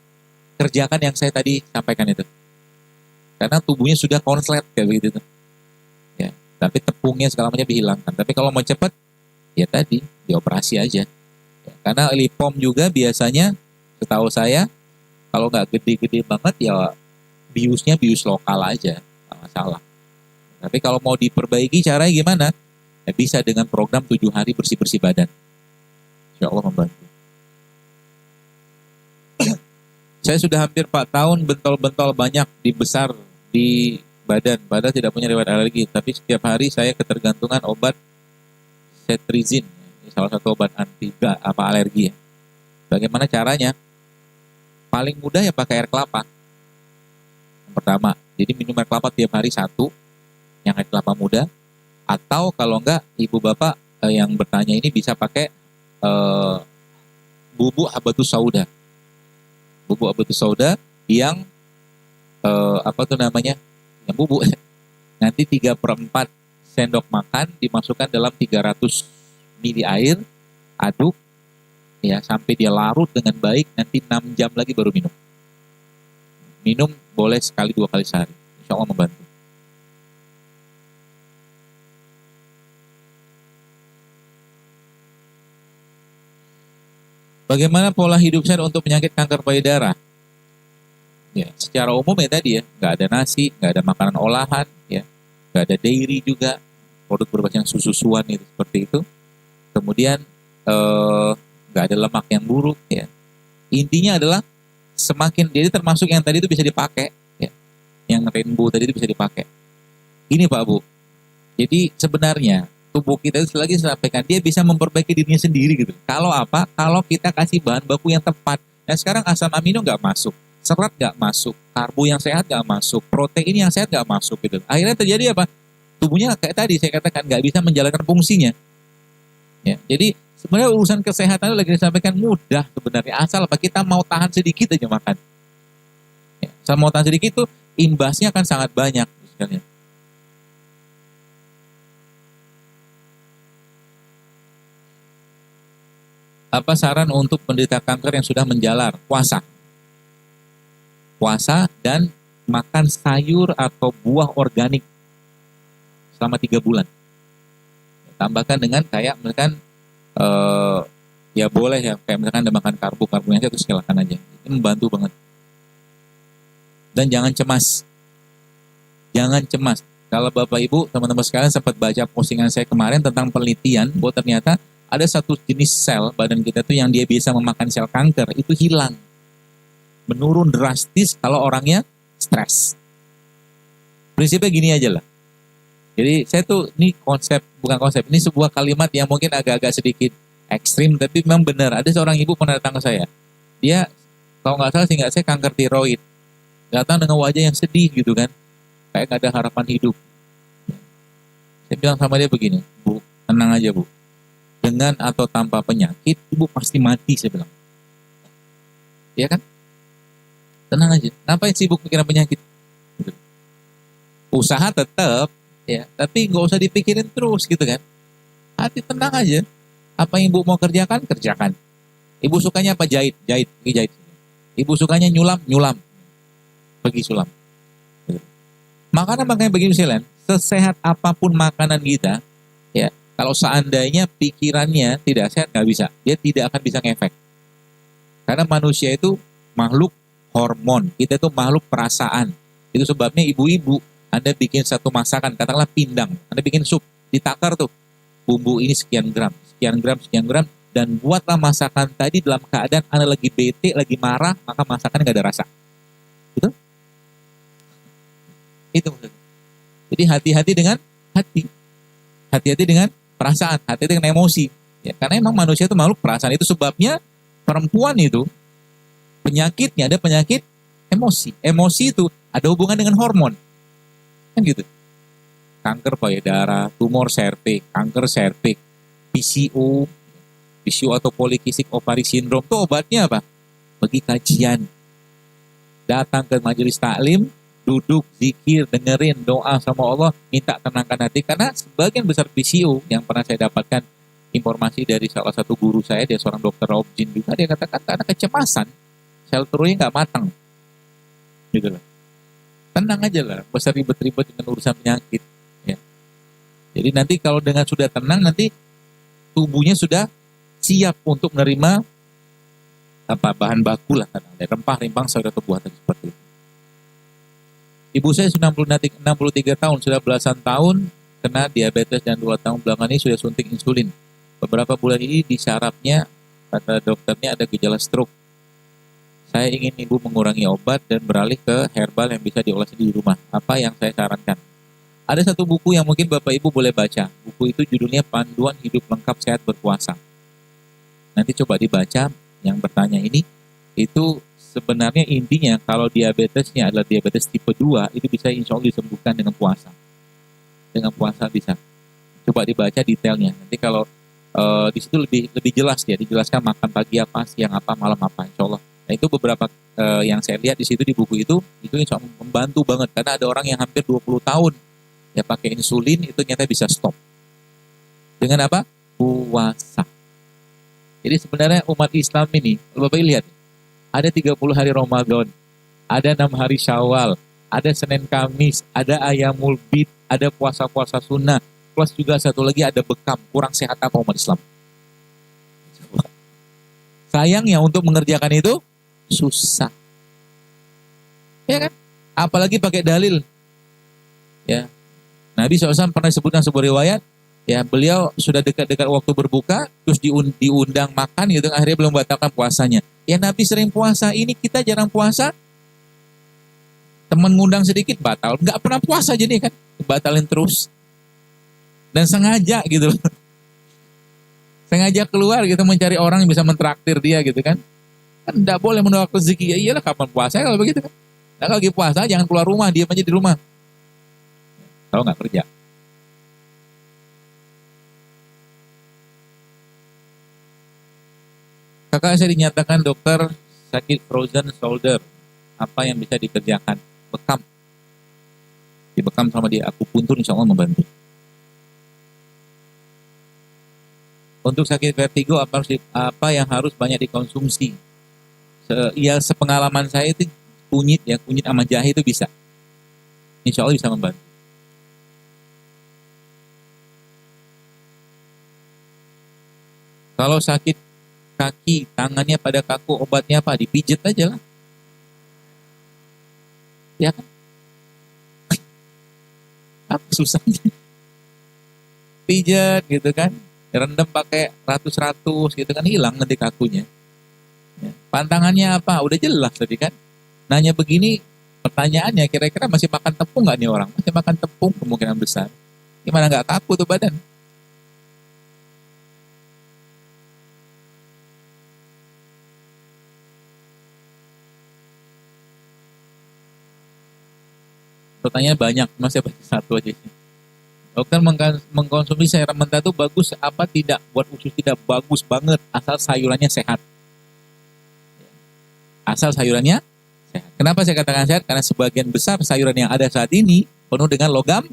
kerjakan yang saya tadi sampaikan itu. Karena tubuhnya sudah konslet kayak begitu. Ya, tapi tepungnya segala macam dihilangkan. Tapi kalau mau cepat, ya tadi dioperasi aja. Ya, karena lipom juga biasanya, setahu saya, kalau nggak gede-gede banget ya biusnya bius lokal aja, nggak masalah. Tapi kalau mau diperbaiki caranya gimana? Ya bisa dengan program 7 hari bersih-bersih badan. Insya Allah membantu. Saya sudah hampir 4 tahun bentol-bentol banyak besar di badan. Badan tidak punya riwayat alergi, tapi setiap hari saya ketergantungan obat cetrizin. Ini salah satu obat anti alergi ya. Bagaimana caranya? Paling mudah ya pakai air kelapa. Yang pertama, jadi minum air kelapa tiap hari 1, yang air kelapa muda. Atau kalau enggak, ibu bapak yang bertanya ini bisa pakai bubuk habatus sauda. Bubuk habatus sauda yang yang bubuk. Nanti 3/4 sendok makan dimasukkan dalam 300 ml air, aduk ya sampai dia larut dengan baik, nanti 6 jam lagi baru minum. Minum boleh sekali 2 kali sehari. Insya Allah membantu. Bagaimana pola hidup sehat untuk penyakit kanker payudara? Ya, secara umum ya tadi ya, nggak ada nasi, nggak ada makanan olahan, ya, nggak ada dairy juga, produk berbasis yang susu-susuan itu seperti itu. Kemudian nggak ada lemak yang buruk, ya. Intinya adalah semakin jadi termasuk yang tadi itu bisa dipakai, ya, yang rainbow tadi itu bisa dipakai. Ini Pak Bu, jadi sebenarnya tubuh kita itu lagi sampaikan dia bisa memperbaiki dirinya sendiri gitu. Kalau apa? Kalau kita kasih bahan baku yang tepat. Nah sekarang asam amino nggak masuk, serat nggak masuk, karbo yang sehat nggak masuk, protein yang sehat nggak masuk gitu. Akhirnya terjadi apa? Tubuhnya kayak tadi saya katakan nggak bisa menjalankan fungsinya. Ya, jadi sebenarnya urusan kesehatan itu lagi disampaikan mudah sebenarnya, asal apa kita mau tahan sedikit aja makan. Ya, asal mau tahan sedikit tuh imbasnya akan sangat banyak sekalian. Apa saran untuk penderita kanker yang sudah menjalar? Puasa. Puasa dan makan sayur atau buah organik selama 3 bulan. Tambahkan dengan kayak misalkan ya boleh ya kayak misalkan ada makan karbo-karbonya itu silakan aja. Ini membantu banget. Dan jangan cemas. Jangan cemas. Kalau Bapak Ibu, teman-teman sekalian sempat baca postingan saya kemarin tentang penelitian bahwa ternyata ada satu jenis sel badan kita tuh yang dia bisa memakan sel kanker, itu hilang. Menurun drastis kalau orangnya stres. Prinsipnya gini aja lah. Jadi saya tuh, ini ini sebuah kalimat yang mungkin agak-agak sedikit ekstrim, tapi memang benar. Ada seorang ibu pernah datang ke saya. Dia, kalau nggak salah seingat saya kanker tiroid. Datang dengan wajah yang sedih gitu kan. Kayak nggak ada harapan hidup. Saya bilang sama dia begini, Bu, tenang aja Bu. Dengan atau tanpa penyakit, ibu pasti mati, saya bilang. Iya kan? Tenang aja. Ngapain sibuk pikiran penyakit? Usaha tetap, ya, tapi nggak usah dipikirin terus gitu kan. Hati tenang aja. Apa yang ibu mau kerjakan, kerjakan. Ibu sukanya apa? Jahit, jahit, pergi jahit. Ibu sukanya nyulam, nyulam, pergi sulam. Makanan begini sekalian, sesehat apapun makanan kita, ya, kalau seandainya pikirannya tidak sehat nggak bisa, dia tidak akan bisa ngefek. Karena manusia itu makhluk hormon, kita itu makhluk perasaan. Itu sebabnya ibu-ibu, Anda bikin satu masakan, katakanlah pindang, Anda bikin sup, ditakar tuh, bumbu ini sekian gram, sekian gram, sekian gram, dan buatlah masakan tadi dalam keadaan Anda lagi bete, lagi marah, maka masakannya nggak ada rasa. Betul? Itu maksudnya. Jadi hati-hati dengan hati. Hati-hati dengan perasaan, hati-hati dengan emosi. Ya, karena emang manusia itu makhluk perasaan. Itu sebabnya perempuan itu penyakitnya ada penyakit emosi. Emosi itu ada hubungan dengan hormon. Kan gitu. Kanker payudara, tumor serviks, kanker serviks, PCO atau polycystic ovary syndrome. Itu obatnya apa? Pergi kajian. Datang ke majelis taklim, duduk, zikir, dengerin doa sama Allah, minta tenangkan hati. Karena sebagian besar PCO yang pernah saya dapatkan informasi dari salah satu guru saya, dia seorang dokter objin juga, dia katakan karena kecemasan, sel telurnya nggak matang. Gitu lah. Tenang aja lah, besar ribet-ribet dengan urusan penyakit. Ya. Jadi nanti kalau dengan sudah tenang, nanti tubuhnya sudah siap untuk menerima bahan baku lah, rempah-rempah sayur atau buah tadi seperti itu. Ibu saya 63 tahun, sudah belasan tahun kena diabetes dan 2 tahun belakangan ini sudah suntik insulin. Beberapa bulan ini di syarafnya, kata dokternya ada gejala stroke. Saya ingin ibu mengurangi obat dan beralih ke herbal yang bisa diolah sendiri di rumah. Apa yang saya sarankan? Ada satu buku yang mungkin Bapak Ibu boleh baca. Buku itu judulnya Panduan Hidup Lengkap Sehat Berpuasa. Nanti coba dibaca yang bertanya ini. Itu sebenarnya intinya kalau diabetesnya adalah diabetes tipe 2, itu bisa insya Allah disembuhkan dengan puasa. Dengan puasa bisa. Coba dibaca detailnya. Nanti kalau di situ lebih jelas ya, dijelaskan makan pagi apa, siang apa, malam apa, insya Allah. Nah itu beberapa yang saya lihat di situ di buku itu insya Allah membantu banget. Karena ada orang yang hampir 20 tahun ya pakai insulin, itu ternyata bisa stop. Dengan apa? Puasa. Jadi sebenarnya umat Islam ini, Bapak lihat, ada 30 hari Ramadan, ada 6 hari Syawal, ada Senin Kamis, ada Ayamul Bid, ada puasa-puasa sunnah, plus juga satu lagi ada bekam. Kurang sehat apa umat Islam? Sayangnya untuk mengerjakan itu susah. Ya kan? Apalagi pakai dalil. Ya. Nabi SAW pernah sebutkan sebuah riwayat, ya beliau sudah dekat-dekat waktu berbuka, terus diundang makan gitu, akhirnya belum batalkan puasanya. Ya Nabi sering puasa, ini kita jarang puasa. Teman ngundang sedikit batal, nggak pernah puasa jadi kan, batalin terus. Dan sengaja gitu loh. Sengaja keluar gitu mencari orang yang bisa mentraktir dia gitu kan. Kan nggak boleh menolak rezeki, ya iyalah kapan puasa kalau begitu kan. Nah, kalau lagi puasa jangan keluar rumah, diam aja di rumah. Kalau nggak kerja. Kakak saya dinyatakan dokter sakit frozen shoulder. Apa yang bisa dikerjakan? Bekam. Dibekam sama dia akupuntur insya Allah membantu. Untuk sakit vertigo apa yang harus banyak dikonsumsi? Sepengalaman saya itu kunyit sama jahe itu bisa. Insya Allah bisa membantu. Kalau sakit kaki, tangannya pada kaku, obatnya apa? Dipijit aja lah. Ya kan? Apa susahnya? Pijat gitu kan. Rendam pakai ratus-ratus gitu kan, hilang nanti kakunya. Ya. Pantangannya apa? Udah jelas tadi kan. Nanya begini, pertanyaannya kira-kira masih makan tepung nggak nih orang? Masih makan tepung kemungkinan besar. Gimana nggak kaku tuh badan? Pertanyaan banyak, masih baca satu aja sih. Dokter mengkonsumsi sayuran mentah itu bagus apa tidak? Buat usus tidak bagus banget, asal sayurannya sehat. Asal sayurannya sehat. Kenapa saya katakan sehat? Karena sebagian besar sayuran yang ada saat ini penuh dengan logam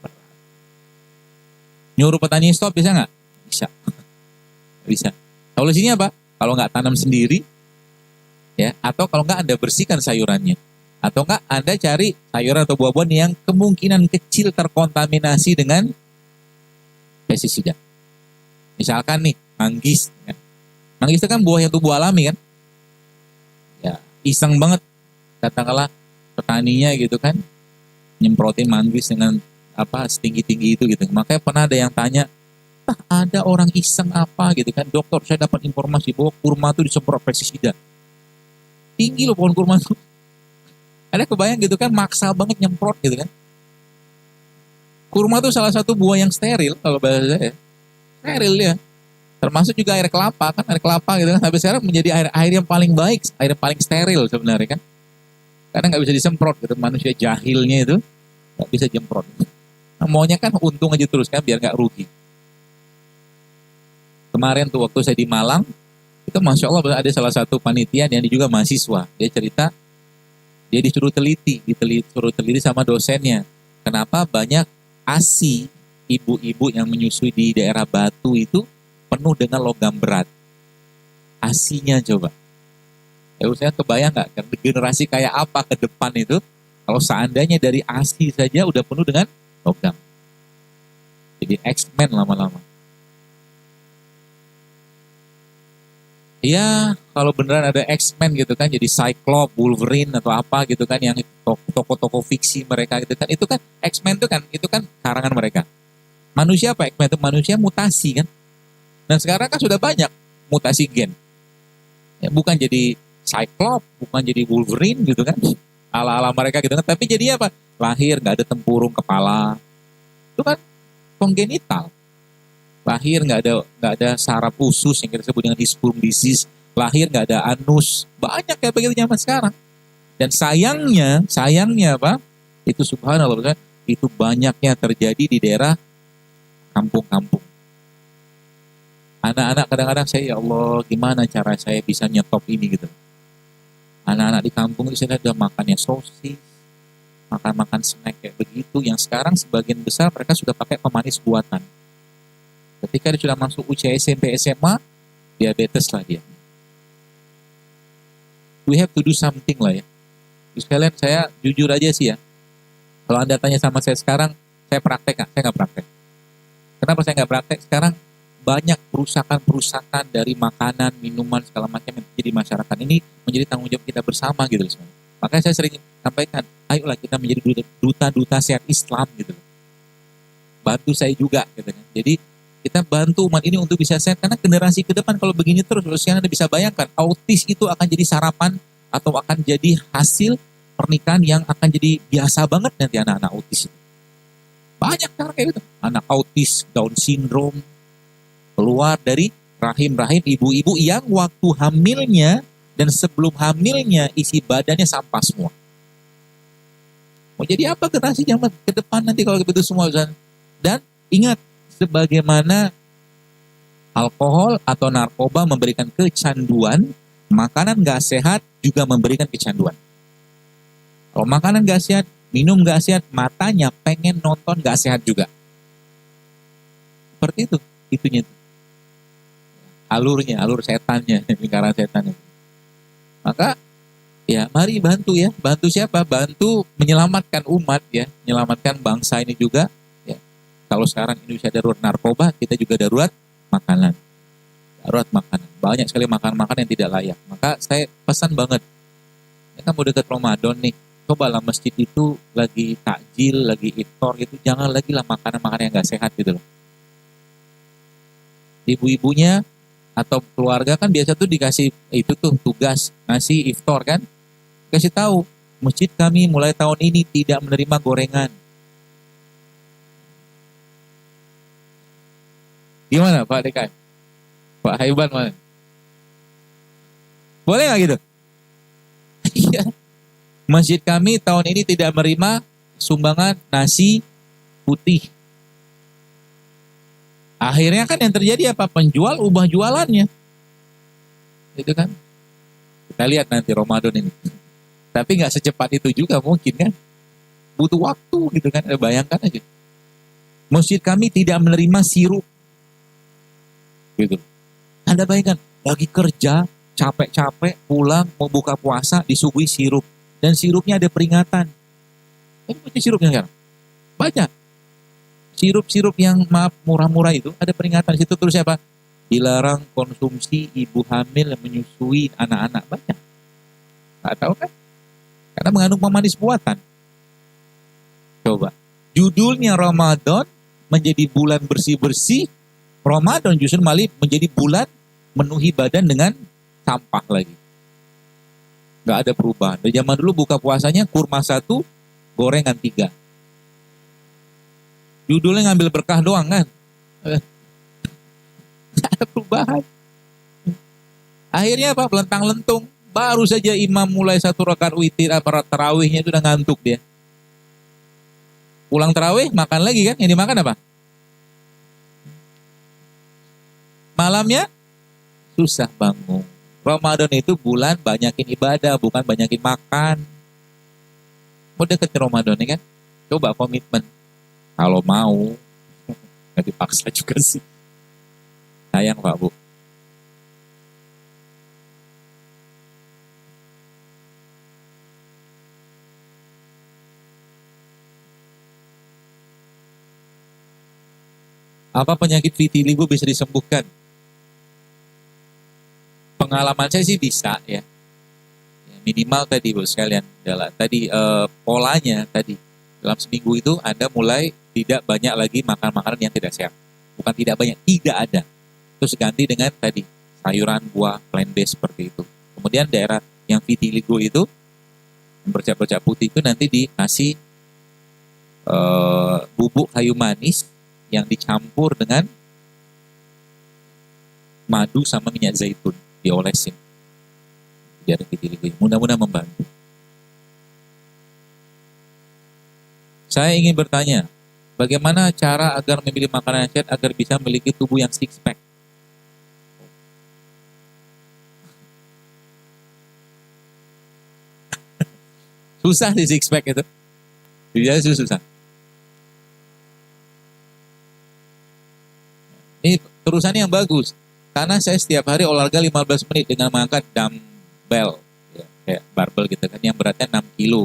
berat. Nyuruh petani stop bisa nggak? Bisa. Nggak bisa. Solusinya apa? Kalau nggak tanam sendiri, ya, atau kalau nggak Anda bersihkan sayurannya, atau nggak Anda cari sayuran atau buah-buahan yang kemungkinan kecil terkontaminasi dengan pestisida. Misalkan nih, manggis. Ya. Manggis itu kan buah yang tubuh alami kan? Ya, iseng banget katakanlah petaninya gitu kan, nyemprotin manggis dengan apa setinggi-tinggi itu gitu. Makanya pernah ada yang tanya, ada orang iseng apa gitu kan, dokter saya dapat informasi bahwa kurma itu disemprot pestisida. Tinggi loh pohon kurma itu. Ada kebayang gitu kan, maksa banget nyemprot gitu kan. Kurma itu salah satu buah yang steril kalau bahasa saya. Steril ya. Termasuk juga air kelapa kan, air kelapa gitu kan. Sampai sekarang menjadi air yang paling baik, air yang paling steril sebenarnya kan. Karena nggak bisa disemprot gitu, manusia jahilnya itu nggak bisa jemprot. Nah, maunya kan untung aja terus kan, biar nggak rugi. Kemarin tuh waktu saya di Malang, itu Masya Allah ada salah satu panitia yang juga mahasiswa. Dia cerita, dia disuruh teliti sama dosennya. Kenapa banyak ASI ibu-ibu yang menyusui di daerah Batu itu penuh dengan logam berat. ASInya coba. Ya saya kebayang nggak, generasi kayak apa ke depan itu, kalau seandainya dari ASI saja udah penuh dengan logam. Jadi X-Men lama-lama. Ya, kalau beneran ada X-Men gitu kan, jadi Cyclops, Wolverine atau apa gitu kan, yang toko-toko fiksi mereka gitu kan, itu kan X-Men itu kan karangan mereka. Manusia apa X-Men itu? Manusia mutasi kan. Dan sekarang kan sudah banyak mutasi gen. Ya, bukan jadi Cyclops, bukan jadi Wolverine gitu kan, ala-ala mereka gitu kan, tapi jadi apa? Lahir nggak ada tempurung kepala, itu kan kongenital. Lahir nggak ada saraf usus yang kita sebut dengan Hirschsprung disease, lahir nggak ada anus, banyak kayak begitu zaman sekarang. Dan sayangnya apa? Itu subhanallah, itu banyaknya terjadi di daerah kampung-kampung. Anak-anak kadang-kadang saya, ya Allah, gimana cara saya bisa nyetop ini gitu. Anak-anak di kampung itu saya lihat udah makannya sosis, makan snack kayak begitu, yang sekarang sebagian besar mereka sudah pakai pemanis buatan. Ketika dia sudah masuk usia SMP, SMA, diabetes lah dia. We have to do something lah ya. Terus kalian, saya jujur aja sih ya, kalau Anda tanya sama saya sekarang, saya praktek nggak? Saya nggak praktek. Kenapa saya nggak praktek? Sekarang banyak perusakan dari makanan, minuman, segala macam yang terjadi di masyarakat ini menjadi tanggung jawab kita bersama gitu loh. Makanya saya sering sampaikan, ayolah kita menjadi duta-duta sehat Islam gitu loh. Bantu saya juga gitu kan. Jadi kita bantu umat ini untuk bisa sehat, karena generasi ke depan kalau begini terus Anda bisa bayangkan, autis itu akan jadi sarapan atau akan jadi hasil pernikahan yang akan jadi biasa banget nanti anak-anak autis itu. Banyak cara kayak gitu. Anak autis, Down syndrome, keluar dari rahim-rahim ibu-ibu yang waktu hamilnya dan sebelum hamilnya isi badannya sampah semua. Mau jadi apa generasi zaman ke depan nanti kalau begitu semua? Dan ingat, sebagaimana alkohol atau narkoba memberikan kecanduan, makanan gak sehat juga memberikan kecanduan. Kalau makanan gak sehat, minum gak sehat, matanya pengen nonton gak sehat juga. Seperti itu, itunya itu. Alur setannya, lingkaran setannya. Maka ya mari bantu ya, bantu siapa? Bantu menyelamatkan umat ya, menyelamatkan bangsa ini juga. Ya. Kalau sekarang Indonesia darurat narkoba, kita juga darurat makanan. Darurat makanan. Banyak sekali makanan-makanan yang tidak layak. Maka saya pesan banget, ini kan mau dekat Ramadan nih, cobalah masjid itu lagi takjil, lagi iftar gitu, jangan lagi lah makanan-makanan yang gak sehat gitu loh. Ibu-ibunya atau keluarga kan biasa tuh dikasih itu tuh tugas ngasih iftar kan, kasih tahu masjid kami mulai tahun ini tidak menerima gorengan. Gimana Pak Dekan? Pak Haiban mana? Boleh nggak gitu? Iya. Masjid kami tahun ini tidak menerima sumbangan nasi putih. Akhirnya kan yang terjadi apa? Penjual ubah jualannya. Itu kan. Kita lihat nanti Ramadan ini. Tapi nggak secepat itu juga mungkin kan. Butuh waktu gitu kan. Bayangkan aja. Masjid kami tidak menerima sirup. Gitu. Anda bayangkan, lagi kerja, capek-capek, pulang, mau buka puasa, disuguhi sirup. Dan sirupnya ada peringatan. Baca sirupnya sekarang. Baca. Sirup-sirup yang maaf murah-murah itu, ada peringatan. Di situ terus apa? Dilarang konsumsi ibu hamil yang menyusui anak-anak. Baca. Nggak tahu kan? Karena mengandung pemanis buatan. Coba. Judulnya Ramadan menjadi bulan bersih-bersih. Ramadan justru malah menjadi bulan menuhi badan dengan sampah lagi. Nggak ada perubahan. Dari zaman dulu buka puasanya kurma 1, gorengan 3. Judulnya ngambil berkah doang kan. Nggak ada perubahan. Akhirnya apa? Lentang-lentung. Baru saja imam mulai 1 rakaat witir, aparat tarawihnya itu udah ngantuk dia. Pulang tarawih, makan lagi kan? Yang dimakan apa? Malamnya susah bangun. Ramadan itu bulan banyakin ibadah, bukan banyakin makan. Mau deket Ramadan ya kan? Coba komitmen. Kalau mau, nggak dipaksa juga sih. Sayang Pak Bu. Apa penyakit vitiligo bisa disembuhkan? Pengalaman saya sih bisa ya. Minimal tadi Bu sekalian adalah tadi polanya tadi dalam seminggu itu Anda mulai tidak banyak lagi makan makanan yang tidak sehat. Bukan tidak banyak, tidak ada. Terus ganti dengan tadi sayuran, buah, plant based seperti itu. Kemudian daerah yang vitiligo itu bercak-bercak putih itu nanti dikasih bubuk kayu manis yang dicampur dengan madu sama minyak zaitun, diolesin. Biar vitiligo. Mudah-mudahan membantu. Saya ingin bertanya, bagaimana cara agar memilih makanan yang sehat agar bisa memiliki tubuh yang six pack? Susah di six pack itu. Dia susah. Ini terusannya yang bagus. Karena saya setiap hari olahraga 15 menit dengan mengangkat dumbbell. Ya, kayak barbel gitu kan, yang beratnya 6 kilo.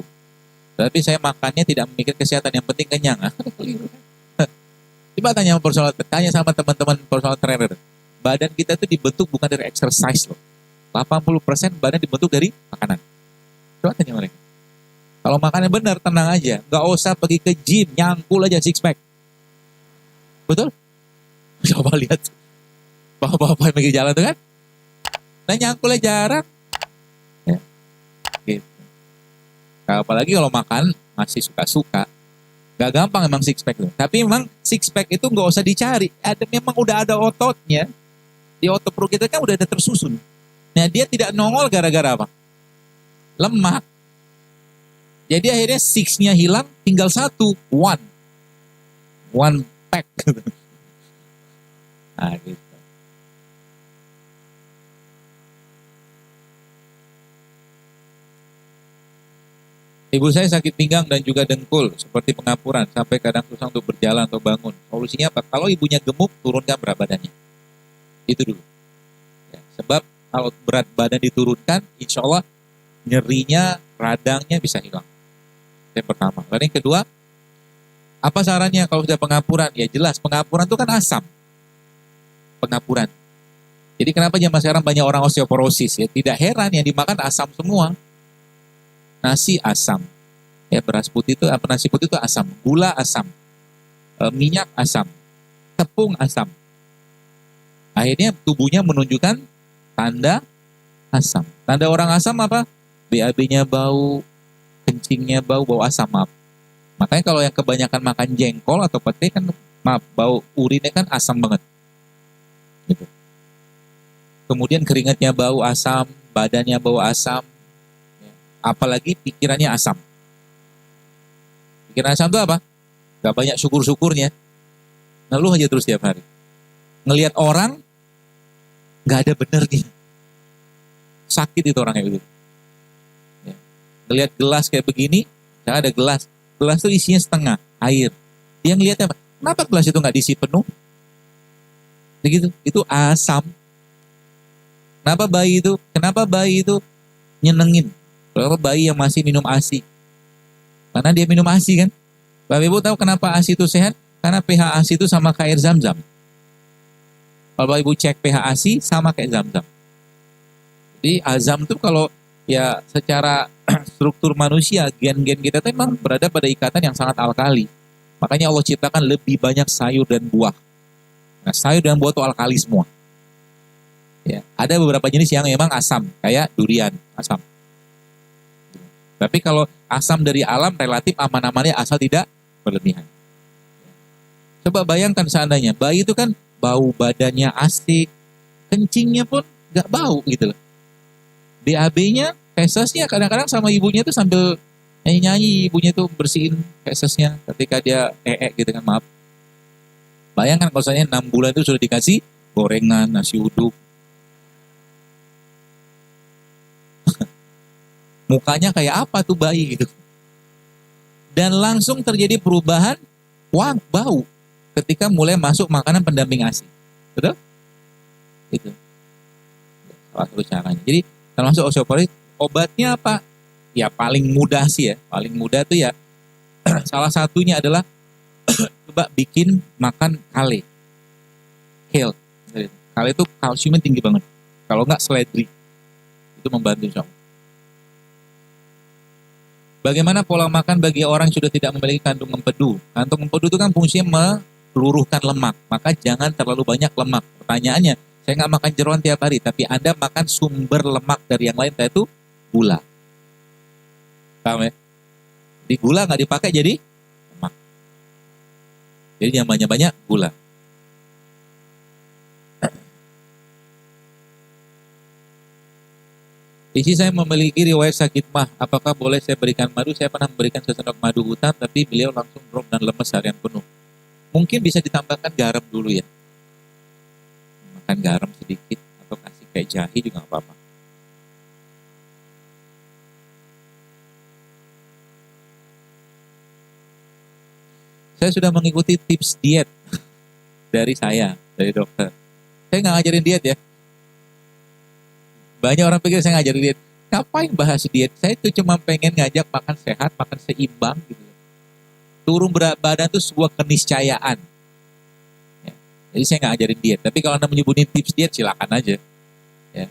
Tapi saya makannya tidak memikir kesehatan, yang penting kenyang. Coba tanya sama teman-teman personal trainer. Badan kita itu dibentuk bukan dari exercise loh. 80% badan dibentuk dari makanan. Coba tanya mereka. Kalau makannya benar, tenang aja. Nggak usah pergi ke gym, nyangkul aja six pack. Betul? Coba lihat. Bapak-bapak yang pergi jalan tuh kan. Nah nyangkulnya jarang. Ya, gitu. Apalagi kalau makan masih suka-suka. Gak gampang emang six pack tuh. Tapi memang six pack itu nggak usah dicari. Memang udah ada ototnya. Di otot perut kita kan udah ada tersusun. Nah dia tidak nongol gara-gara apa? Lemak. Jadi akhirnya six-nya hilang, tinggal satu. One pack. Nah gitu. Ibu saya sakit pinggang dan juga dengkul, seperti pengapuran, sampai kadang susah untuk berjalan atau bangun. Solusinya apa? Kalau ibunya gemuk, turunkan berat badannya. Itu dulu. Ya, sebab kalau berat badan diturunkan, insya Allah nyerinya, radangnya bisa hilang. Yang pertama. Lalu yang kedua, apa sarannya kalau sudah pengapuran? Ya jelas, pengapuran itu kan asam. Pengapuran. Jadi kenapa zaman sekarang banyak orang osteoporosis? Ya tidak heran yang dimakan asam semua. Nasi asam, ya beras putih itu apa, nasi putih itu asam, gula asam, minyak asam, tepung asam. Akhirnya tubuhnya menunjukkan tanda asam. Tanda orang asam apa? BAB-nya bau, kencingnya bau, bau asam, maaf. Makanya kalau yang kebanyakan makan jengkol atau pete kan, maaf, bau urinnya kan asam banget. Gitu. Kemudian keringatnya bau asam, badannya bau asam. Apalagi pikirannya asam. Pikiran asam itu apa? Gak banyak syukur-syukurnya. Ngeluh aja terus tiap hari. Ngelihat orang, gak ada benernya. Sakit itu orangnya begitu. Ya. Ngelihat gelas kayak begini, gak ada gelas. Gelas itu isinya setengah, air. Dia ngelihatnya apa? Kenapa gelas itu gak diisi penuh? Begitu, itu asam. Kenapa bayi itu nyenengin? Kenapa bayi yang masih minum ASI? Karena dia minum ASI kan. Bapak Ibu tahu kenapa ASI itu sehat? Karena pH ASI itu sama kayak air zam-zam. Kalau Bapak Ibu cek pH ASI sama kayak zam-zam. Jadi azam itu kalau ya secara struktur manusia, gen-gen kita itu memang berada pada ikatan yang sangat alkali. Makanya Allah ciptakan lebih banyak sayur dan buah. Nah, sayur dan buah itu alkali semua. Ya, ada beberapa jenis yang memang asam, kayak durian, asam. Tapi kalau asam dari alam relatif aman-amannya asal tidak berlebihan. Coba bayangkan seandainya bayi itu kan bau badannya asik, kencingnya pun nggak bau gitu loh. BAB-nya, fesesnya kadang-kadang sama ibunya tuh sambil nyanyi-nyanyi, ibunya tuh bersihin fesesnya ketika dia gitu kan, maaf. Bayangkan kalau saya 6 bulan itu sudah dikasih gorengan, nasi uduk. Mukanya kayak apa tuh bayi gitu. Dan langsung terjadi perubahan bau ketika mulai masuk makanan pendamping ASI. Betul? Itu. Salah satu caranya. Jadi termasuk osteoporosis, obatnya apa? Ya paling mudah sih ya. Paling mudah tuh ya salah satunya adalah coba bikin makan kale. Kale. Kale itu kalsiumnya tinggi banget. Kalau enggak seledri. Itu membantu insya Allah. Bagaimana pola makan bagi orang yang sudah tidak memiliki kandung empedu? Kandung empedu itu kan fungsinya meluruhkan lemak. Maka jangan terlalu banyak lemak. Pertanyaannya, saya nggak makan jeroan tiap hari, tapi Anda makan sumber lemak dari yang lain, yaitu gula. Paham ya? Di gula nggak dipakai jadi lemak. Jadi yang banyak-banyak gula. Isi saya memiliki riwayat sakit mah. Apakah boleh saya berikan madu? Saya pernah memberikan sesendok madu hutan, tapi beliau langsung drop dan lemes harian penuh. Mungkin bisa ditambahkan garam dulu ya. Makan garam sedikit atau kasih kayak jahe juga nggak apa-apa. Saya sudah mengikuti tips diet dari dokter. Saya nggak ngajarin diet ya. Banyak orang pikir saya ngajarin diet. Ngapain bahas diet? Saya itu cuma pengen ngajak makan sehat, makan seimbang gitu. Turun berat badan itu sebuah keniscayaan. Ya. Jadi saya nggak ngajarin diet. Tapi kalau Anda menyebutin tips diet, silakan aja. Ya.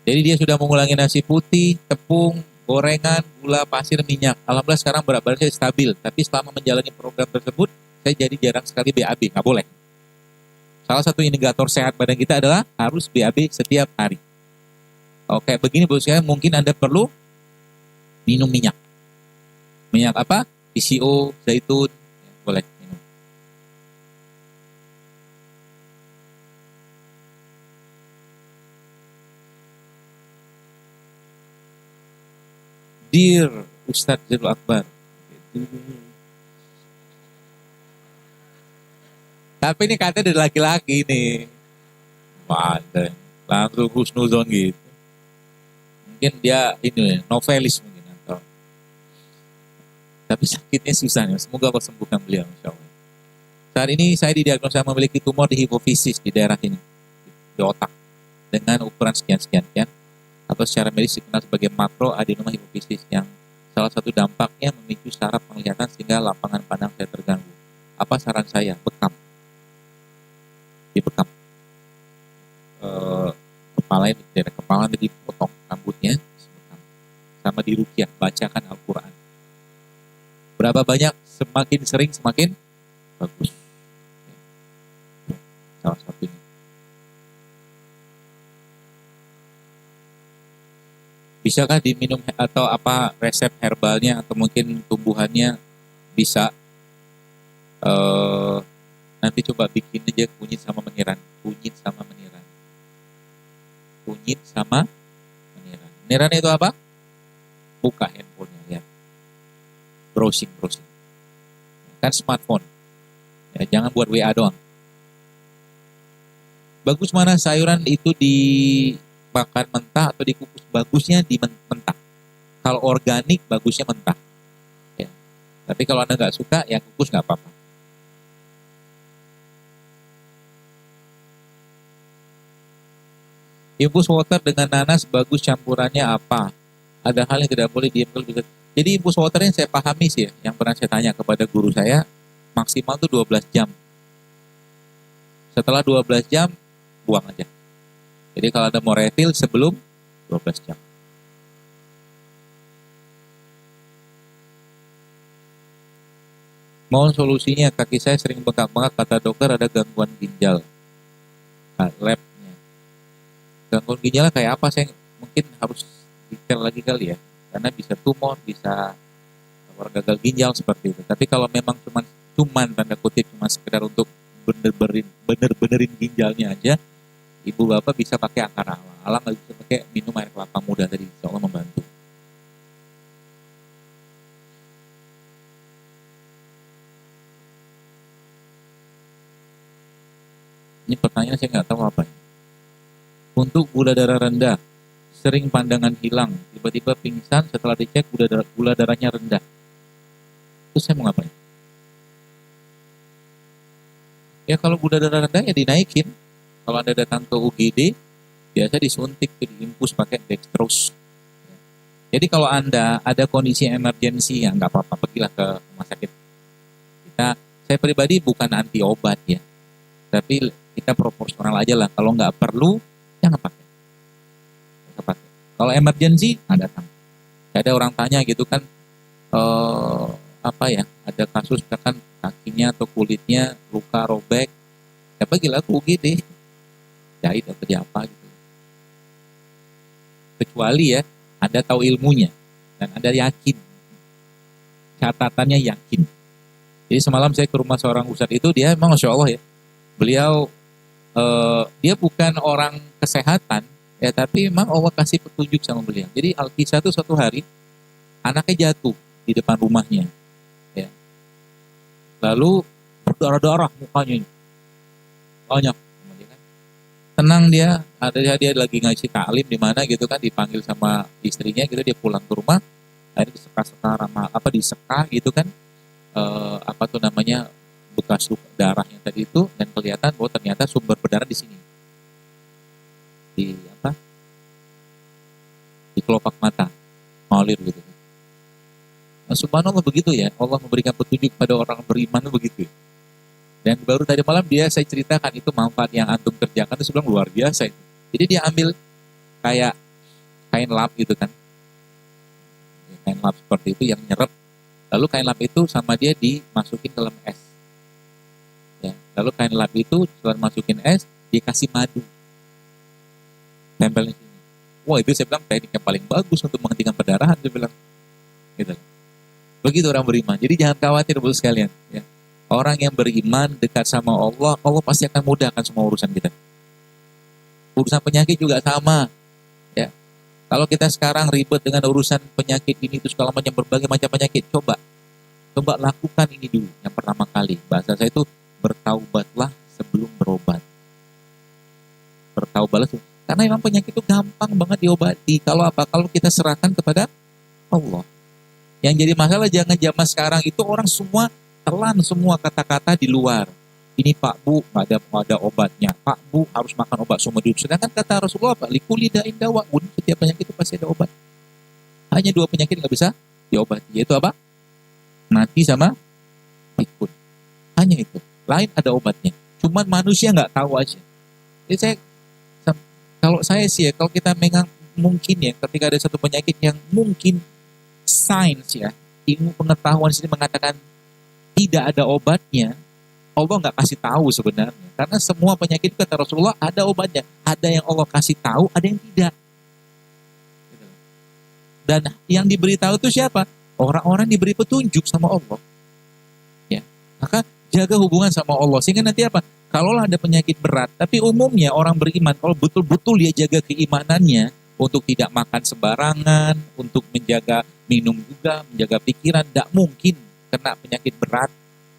Jadi dia sudah mengulangi nasi putih, tepung, gorengan, gula, pasir, minyak. Alhamdulillah sekarang berat badan saya stabil. Tapi selama menjalani program tersebut, saya jadi jarang sekali BAB. Nggak boleh. Salah satu indikator sehat badan kita adalah harus BAB setiap hari. Oke, begini buat saya mungkin Anda perlu minum minyak. Minyak apa? PCO, zaitun, ya, boleh minum. Dear Ustadz Zul Akbar. Tapi ini katanya dari laki-laki nih. Ada langsung husnuzon gitu. Mungkin dia ini novelis mungkin atau. Tapi sakitnya susah nih. Semoga Allah sembuhkan beliau, insya Allah. Saat ini saya didiagnosa memiliki tumor di hipofisis di daerah ini, di otak, dengan ukuran sekian atau secara medis dikenal sebagai makroadenoma hipofisis yang salah satu dampaknya memicu saraf penglihatan sehingga lapangan pandang saya terganggu. Apa saran saya? Bekam. Dibekam. Kepala dipotong rambutnya sama diruqyah, bacakan Al-Quran. Berapa banyak, semakin sering semakin bagus. Salah satunya. Bisakah diminum atau apa resep herbalnya atau mungkin tumbuhannya bisa? Nanti coba bikin aja kunyit sama meniran. Meniran itu apa? Buka handphonenya, ya. Browsing. Kan smartphone. Ya, jangan buat WA doang. Bagus mana sayuran itu dimakan mentah atau dikukus? Bagusnya di mentah. Kalau organik bagusnya mentah. Ya. Tapi kalau Anda nggak suka, ya kukus nggak apa-apa. Infus water dengan nanas bagus, campurannya apa? Ada hal yang tidak boleh diam kalau bisa. Jadi infus water yang saya pahami sih ya, yang pernah saya tanya kepada guru saya, maksimal tuh 12 jam. Setelah 12 jam, buang aja. Jadi kalau ada mau refill sebelum 12 jam. Mohon solusinya, kaki saya sering bengkak-bengkak, kata dokter ada gangguan ginjal. Labnya. Gangguan ginjalnya kayak apa? Saya mungkin harus detail lagi kali ya. Karena bisa tumor, bisa gagal ginjal seperti itu. Tapi kalau memang cuman tanda kutip cuma sekedar untuk bener-benerin ginjalnya aja, ibu bapak bisa pakai akar alang. Alang nggak bisa pakai minum air kelapa muda tadi, insya Allah membantu. Ini pertanyaan saya nggak tahu apa. Untuk gula darah rendah, sering pandangan hilang, tiba-tiba pingsan setelah dicek gula darahnya rendah. Terus saya mau ngapain? Ya kalau gula darah rendah ya dinaikin. Kalau Anda datang ke UGD, biasa disuntik, diinfus pakai dextrose. Jadi kalau Anda ada kondisi emergensi, ya nggak apa-apa, pergilah ke rumah sakit. Saya pribadi bukan anti obat ya, tapi kita proporsional aja lah. Kalau nggak perlu, jangan pakai. Kalau emergensi, datang. Ada orang tanya gitu kan, ada kasus kan kakinya atau kulitnya luka robek, ya pergilah ke UGD, jahit atau apa gitu. Kecuali ya, Anda tahu ilmunya dan Anda yakin, catatannya yakin. Jadi semalam saya ke rumah seorang ustadz itu, dia memang Masya Allah ya, beliau dia bukan orang kesehatan ya, tapi memang Allah kasih petunjuk sama beliau. Jadi Alkisah itu suatu hari anaknya jatuh di depan rumahnya ya. Lalu berdarah-darah mukanya banyak. Tenang dia lagi ngasih taklim di mana gitu kan, dipanggil sama istrinya gitu, dia pulang ke rumah, akhirnya diseka gitu kan, bekas darah yang tadi itu, dan kelihatan bahwa ternyata sumber berdarah di sini, di kelopak mata, malir gitu. Nah, subhanallah begitu ya, Allah memberikan petunjuk pada orang beriman begitu ya. Dan baru tadi malam saya ceritakan itu manfaat yang antum kerjakan itu sebelum luar biasa itu. Jadi dia ambil kayak kain lap gitu kan, kain lap seperti itu yang nyerap, lalu kain lap itu sama dia dimasukin ke dalam es ya. Lalu kain lap itu setelah masukin es dikasih madu, tempelnya sini. Wah, itu saya bilang teknik yang paling bagus untuk menghentikan perdarahan, saya bilang gitu. Begitu orang beriman. Jadi jangan khawatir Bu sekalian ya. Orang yang beriman dekat sama Allah, Allah pasti akan mudahkan semua urusan kita. Urusan penyakit juga sama. Ya. Kalau kita sekarang ribet dengan urusan penyakit ini itu segala macam, berbagai macam penyakit, coba lakukan ini dulu yang pertama kali. Bahasa saya itu bertaubatlah sebelum berobat. Bertaubatlah. Karena memang penyakit itu gampang banget diobati. Kalau kita serahkan kepada Allah. Yang jadi masalah jangan zaman sekarang itu orang semua telan semua kata-kata di luar. Ini Pak Bu, nggak ada obatnya. Pak Bu harus makan obat seumur hidup. Sedangkan kata Rasulullah apa? Likulli da'in dawa'un. Setiap penyakit itu pasti ada obat. Hanya 2 penyakit nggak bisa diobati. Yaitu apa? Mati sama pikun. Hanya itu. Lain ada obatnya. Cuman manusia nggak tahu aja. Jadi kalau saya sih ya, kalau kita mungkin ya, ketika ada satu penyakit yang mungkin sains ya, ilmu pengetahuan sini mengatakan tidak ada obatnya, Allah nggak kasih tahu sebenarnya. Karena semua penyakit kata Rasulullah ada obatnya. Ada yang Allah kasih tahu, ada yang tidak. Dan yang diberitahu itu siapa? Orang-orang diberi petunjuk sama Allah. Ya, maka jaga hubungan sama Allah. Sehingga nanti apa? Kalaulah ada penyakit berat, tapi umumnya orang beriman, kalau betul-betul dia jaga keimanannya, untuk tidak makan sembarangan, untuk menjaga minum juga, menjaga pikiran, tidak mungkin kena penyakit berat,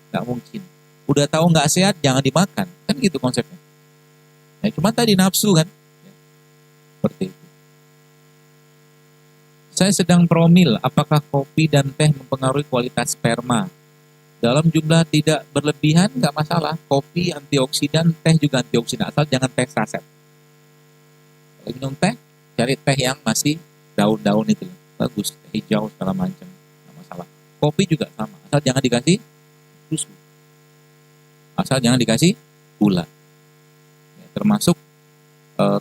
nggak mungkin. Udah tahu nggak sehat, jangan dimakan, kan gitu konsepnya. Nah, cuma tadi nafsu kan, seperti itu. Saya sedang promil, apakah kopi dan teh mempengaruhi kualitas sperma? Dalam jumlah tidak berlebihan nggak masalah. Kopi antioksidan, teh juga antioksidan, asal jangan teh saset. Kalau minum teh, cari teh yang masih daun-daun itu. Bagus, teh hijau segala macam, nggak masalah. Kopi juga sama, asal jangan dikasih susu. Asal jangan dikasih gula. Ya, termasuk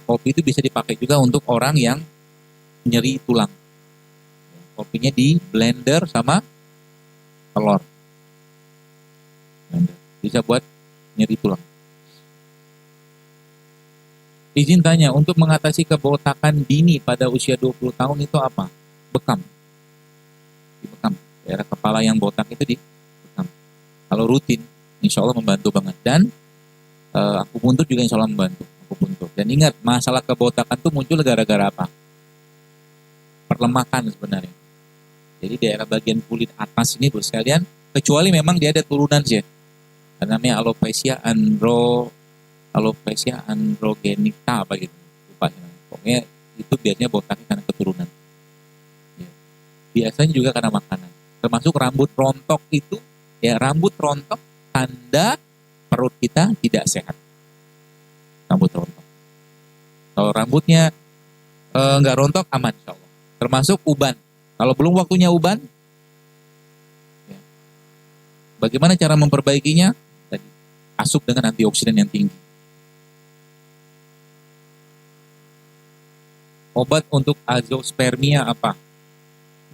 kopi itu bisa dipakai juga untuk orang yang nyeri tulang. Ya, kopinya di blender sama telur. Blender. Bisa buat nyeri tulang. Izin tanya, untuk mengatasi kebotakan dini pada usia 20 tahun itu apa? Bekam. Dibekam. Daerah kepala yang botak itu dibekam. Kalau rutin, insya Allah membantu banget. Dan akupuntur juga insya Allah membantu. Akupuntur. Dan ingat, masalah kebotakan itu muncul gara-gara apa? Perlemakan sebenarnya. Jadi daerah bagian kulit atas ini, bos sekalian, kecuali memang dia ada turunan sih. Namanya alopecia androgenica apa gitu, lupa. Pokoknya itu biasanya botaknya karena keturunan. Ya. Biasanya juga karena makanan. Termasuk rambut rontok itu, ya rambut rontok tanda perut kita tidak sehat. Rambut rontok. Kalau rambutnya nggak rontok aman insya Allah. Termasuk uban. Kalau belum waktunya uban, ya. Bagaimana cara memperbaikinya? Tadi asup dengan antioksidan yang tinggi. Obat untuk azoospermia apa?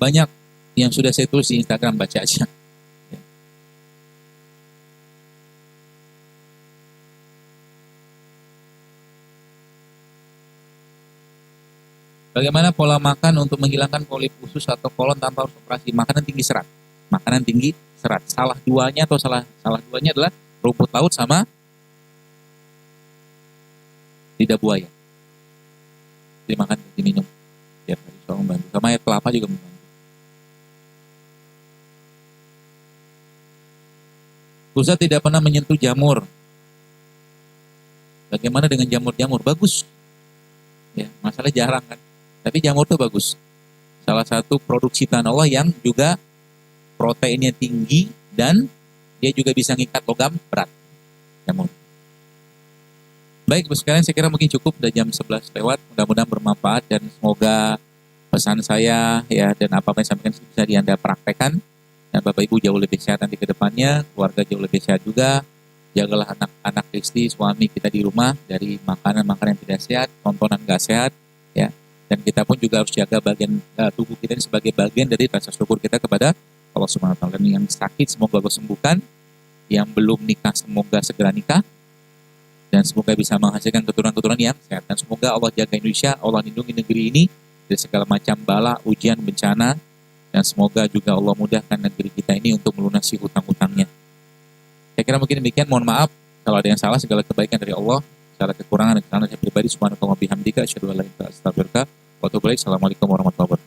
Banyak yang sudah saya tulis di Instagram, baca aja. Bagaimana pola makan untuk menghilangkan polip usus atau kolon tanpa harus operasi? Makanan tinggi serat. Makanan tinggi serat. Salah duanya adalah rumput laut sama lidah buaya. Dimakan, diminum. Ya, insya Allah membantu. Sama air kelapa juga membantu. Ustaz tidak pernah menyentuh jamur. Bagaimana dengan jamur-jamur? Bagus. Ya, masalah jarang kan. Tapi jamur itu bagus. Salah satu produk ciptaan Allah yang juga proteinnya tinggi dan dia juga bisa ngikat logam berat. Jamur. Baik, sekalian saya kira mungkin cukup, udah jam 11 lewat. Mudah-mudahan bermanfaat dan semoga pesan saya ya dan apa-apa yang saya sampaikan bisa Anda praktekkan. Dan Bapak Ibu jauh lebih sehat nanti ke depannya, keluarga jauh lebih sehat juga. Jagalah anak-anak, istri, suami kita di rumah dari makanan-makanan yang tidak sehat, tontonan gak sehat, ya. Dan kita pun juga harus jaga bagian tubuh kita ini sebagai bagian dari rasa syukur kita kepada Allah Subhanahu Wa Taala. Yang sakit semoga Allah sembuhkan, yang belum nikah semoga segera nikah, dan semoga bisa menghasilkan keturunan-keturunan yang sehat. Dan semoga Allah jaga Indonesia, Allah lindungi negeri ini dari segala macam bala, ujian, bencana, dan semoga juga Allah mudahkan negeri kita ini untuk melunasi hutang-hutangnya. Saya kira mungkin demikian, mohon maaf kalau ada yang salah, segala kebaikan dari Allah, segala kekurangan dan kesalahan saya pribadi, subhanallah bihamdika, asyhadu an la ilaha illa anta astaghfiruka wa atubu ilaik. Assalamualaikum warahmatullahi wabarakatuh.